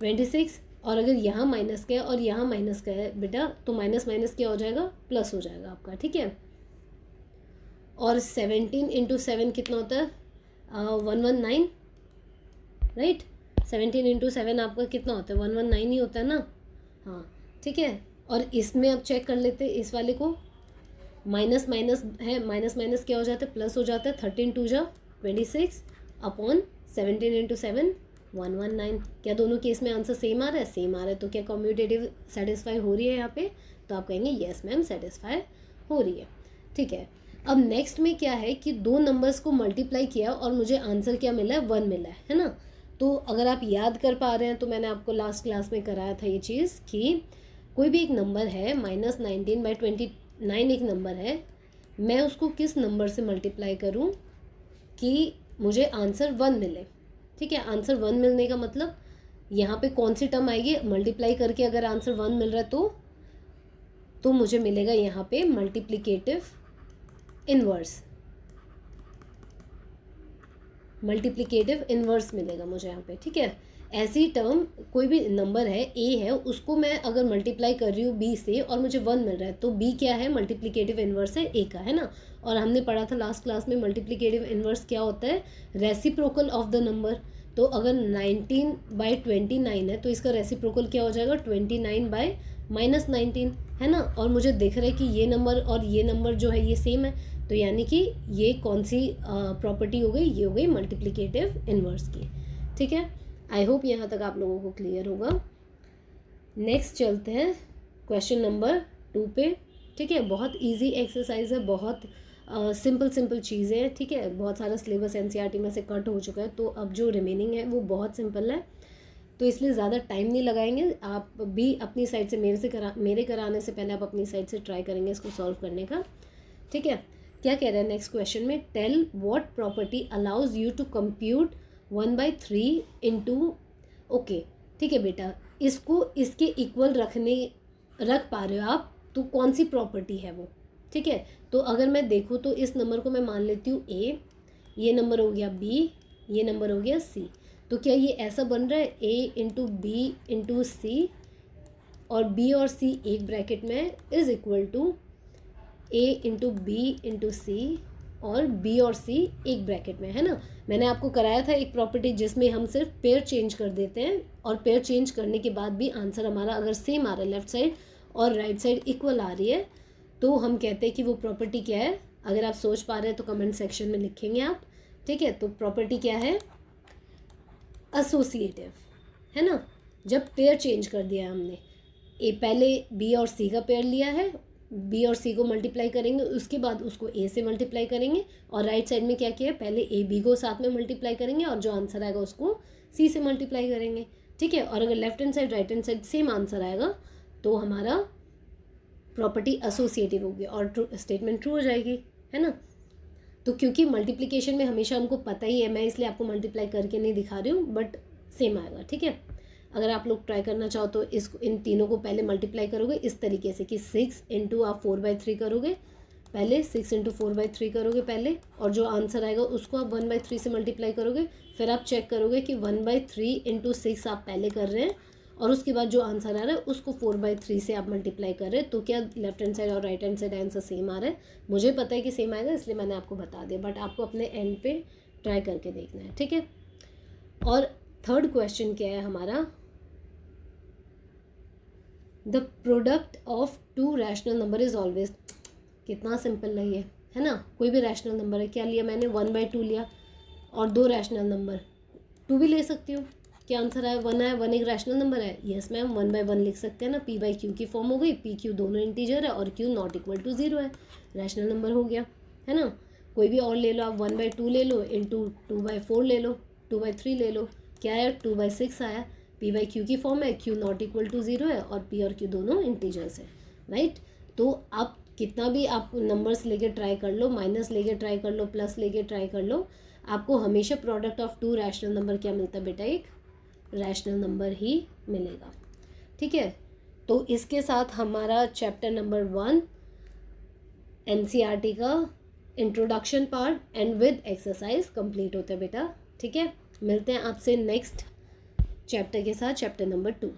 S1: 26, और अगर यहाँ माइनस का है और यहाँ माइनस का है बेटा, तो माइनस माइनस क्या हो जाएगा, प्लस हो जाएगा आपका, ठीक है। और 17 इंटू 7 कितना होता है 119, राइट। 17 इंटू 7 आपका कितना होता है 119 ही होता है ना, हाँ ठीक है। और इसमें अब चेक कर लेते हैं इस वाले को, माइनस माइनस है, माइनस माइनस क्या हो जाता है, प्लस हो जाता है। 13 2 26 अपॉन 17 इंटू 7 119। क्या दोनों केस में आंसर सेम आ रहा है, सेम आ रहा है। तो क्या कम्यूटेटिव सेटिस्फाई हो रही है यहाँ पे, तो आप कहेंगे येस मैम सेटिस्फाई हो रही है, ठीक है। अब नेक्स्ट में क्या है कि दो नंबर्स को मल्टीप्लाई किया और मुझे आंसर क्या मिला है, 1 मिला है ना। तो अगर आप याद कर पा रहे हैं तो मैंने आपको लास्ट क्लास में कराया था ये चीज़ कि कोई भी एक नंबर है, -19/29 एक नंबर है, मैं उसको किस नंबर से मल्टीप्लाई करूं कि मुझे आंसर 1 मिले, ठीक है। आंसर 1 मिलने का मतलब यहाँ पे कौन सी टर्म आएगी, मल्टीप्लाई करके अगर आंसर 1 मिल रहा है तो मुझे मिलेगा यहाँ पे मल्टीप्लिकेटिव इन्वर्स, मल्टीप्लिकेटिव इन्वर्स मिलेगा मुझे यहाँ पे, ठीक है। ऐसी टर्म कोई भी नंबर है a है, उसको मैं अगर मल्टीप्लाई कर रही हूँ b से और मुझे 1 मिल रहा है, तो b क्या है, मल्टीप्लिकेटिव इन्वर्स है a का, है ना। और हमने पढ़ा था लास्ट क्लास में मल्टीप्लिकेटिव इन्वर्स क्या होता है, रेसिप्रोकल ऑफ द नंबर। तो अगर 19/29 है तो इसका रेसिप्रोकल क्या हो जाएगा, 29/-19, है ना। और मुझे दिख रहा है कि ये नंबर और ये नंबर जो है ये सेम है, तो यानी कि ये कौन सी प्रॉपर्टी हो गई, ये हो गई मल्टीप्लिकेटिव इन्वर्स की, ठीक है। आई होप यहाँ तक आप लोगों को क्लियर होगा। नेक्स्ट चलते हैं क्वेश्चन नंबर 2 पे, ठीक है। बहुत इजी एक्सरसाइज है, बहुत सिंपल चीज़ें हैं, ठीक है। बहुत सारा सिलेबस एनसीईआरटी में से कट हो चुका है, तो अब जो रिमेनिंग है वो बहुत सिंपल है, तो इसलिए ज़्यादा टाइम नहीं लगाएंगे। आप भी अपनी साइड से मेरे कराने से पहले आप अपनी साइड से ट्राई करेंगे इसको सॉल्व करने का, ठीक है। क्या कह रहा है नेक्स्ट क्वेश्चन में, tell what property allows you to compute 1/3 into, okay ठीक है बेटा, इसको इसके इक्वल रख पा रहे हो आप, तो कौन सी प्रॉपर्टी है वो, ठीक है। तो अगर मैं देखूँ तो इस नंबर को मैं मान लेती हूँ a, ये नंबर हो गया B, ये नंबर हो गया C। तो क्या ये ऐसा बन रहा है A into B into C, और B और C एक ब्रैकेट में is equal to A into B into C और B और C एक ब्रैकेट में, है ना। मैंने आपको कराया था एक प्रॉपर्टी जिसमें हम सिर्फ पेयर चेंज कर देते हैं, और पेयर चेंज करने के बाद भी आंसर हमारा अगर सेम आ रहा है, लेफ्ट साइड और राइट साइड इक्वल आ रही है, तो हम कहते हैं कि वो प्रॉपर्टी क्या है। अगर आप सोच पा रहे हैं तो कमेंट सेक्शन में लिखेंगे आप, ठीक है। तो प्रॉपर्टी क्या है, एसोसिएटिव, है ना। जब पेयर चेंज कर दिया हमने, पहले B और C का पेयर लिया है, B और C को मल्टीप्लाई करेंगे, उसके बाद उसको A से मल्टीप्लाई करेंगे, और राइट साइड में क्या किया है, पहले A B को साथ में मल्टीप्लाई करेंगे और जो आंसर आएगा उसको C से मल्टीप्लाई करेंगे, ठीक है। और अगर left hand side right hand side same answer आएगा तो हमारा प्रॉपर्टी एसोसिएटिव होगी और स्टेटमेंट ट्रू हो जाएगी, है ना। तो क्योंकि मल्टीप्लिकेशन में हमेशा हमको पता ही है, मैं इसलिए आपको मल्टीप्लाई करके नहीं दिखा रही हूँ, बट सेम आएगा, ठीक है। अगर आप लोग ट्राई करना चाहो तो इन तीनों को पहले मल्टीप्लाई करोगे इस तरीके से कि 6 इंटू आप 4/3 करोगे, पहले 6 इंटू 4/3 करोगे पहले, और जो आंसर आएगा उसको आप 1/3 से मल्टीप्लाई करोगे। फिर आप चेक करोगे कि 1/3 इंटू 6 आप पहले कर रहे हैं, और उसके बाद जो आंसर आ रहा है उसको 4/3 से आप मल्टीप्लाई कर रहे हैं। तो क्या लेफ्ट हैंड साइड और right hand side answer same आ रहा है। मुझे पता है कि सेम आएगा इसलिए मैंने आपको बता दिया, बट आपको अपने एंड पे ट्राई करके देखना है, ठीक है। और थर्ड क्वेश्चन क्या है हमारा, the product of to rational number is always. कितना सिंपल है ये, है ना। कोई भी रैशनल नंबर है, क्या लिया मैंने 1/2 लिया, और दो रैशनल नंबर 2 भी ले सकती हूँ। क्या आंसर आया 1 आया, 1 एक रैशनल नंबर है, यस मैम 1/1 लिख सकते हैं ना, P/Q की फॉर्म हो गई, PQ दोनों इंटीजर है और Q नॉट इक्वल टू 0 है, रैशनल नंबर हो गया, है ना। कोई भी और ले लो आप, 1/2 ले लो, इंटू 2/4 ले लो, 2/3 ले लो, क्या है 2/6 आया, P/Q की फॉर्म है, Q नॉट इक्वल टू 0 है और P और Q दोनों इंटीजर्स है, राइट। तो आप कितना भी आप नंबर्स लेके ट्राई कर लो, माइनस लेके ट्राई कर लो, प्लस लेके ट्राई कर लो, आपको हमेशा product of to rational number क्या मिलता है बेटा, एक रैशनल नंबर ही मिलेगा, ठीक है। तो इसके साथ हमारा चैप्टर नंबर 1 NCERT का introduction part and with exercise complete होता है बेटा, ठीक है। मिलते हैं आपसे नेक्स्ट चैप्टर के साथ, चैप्टर नंबर 2।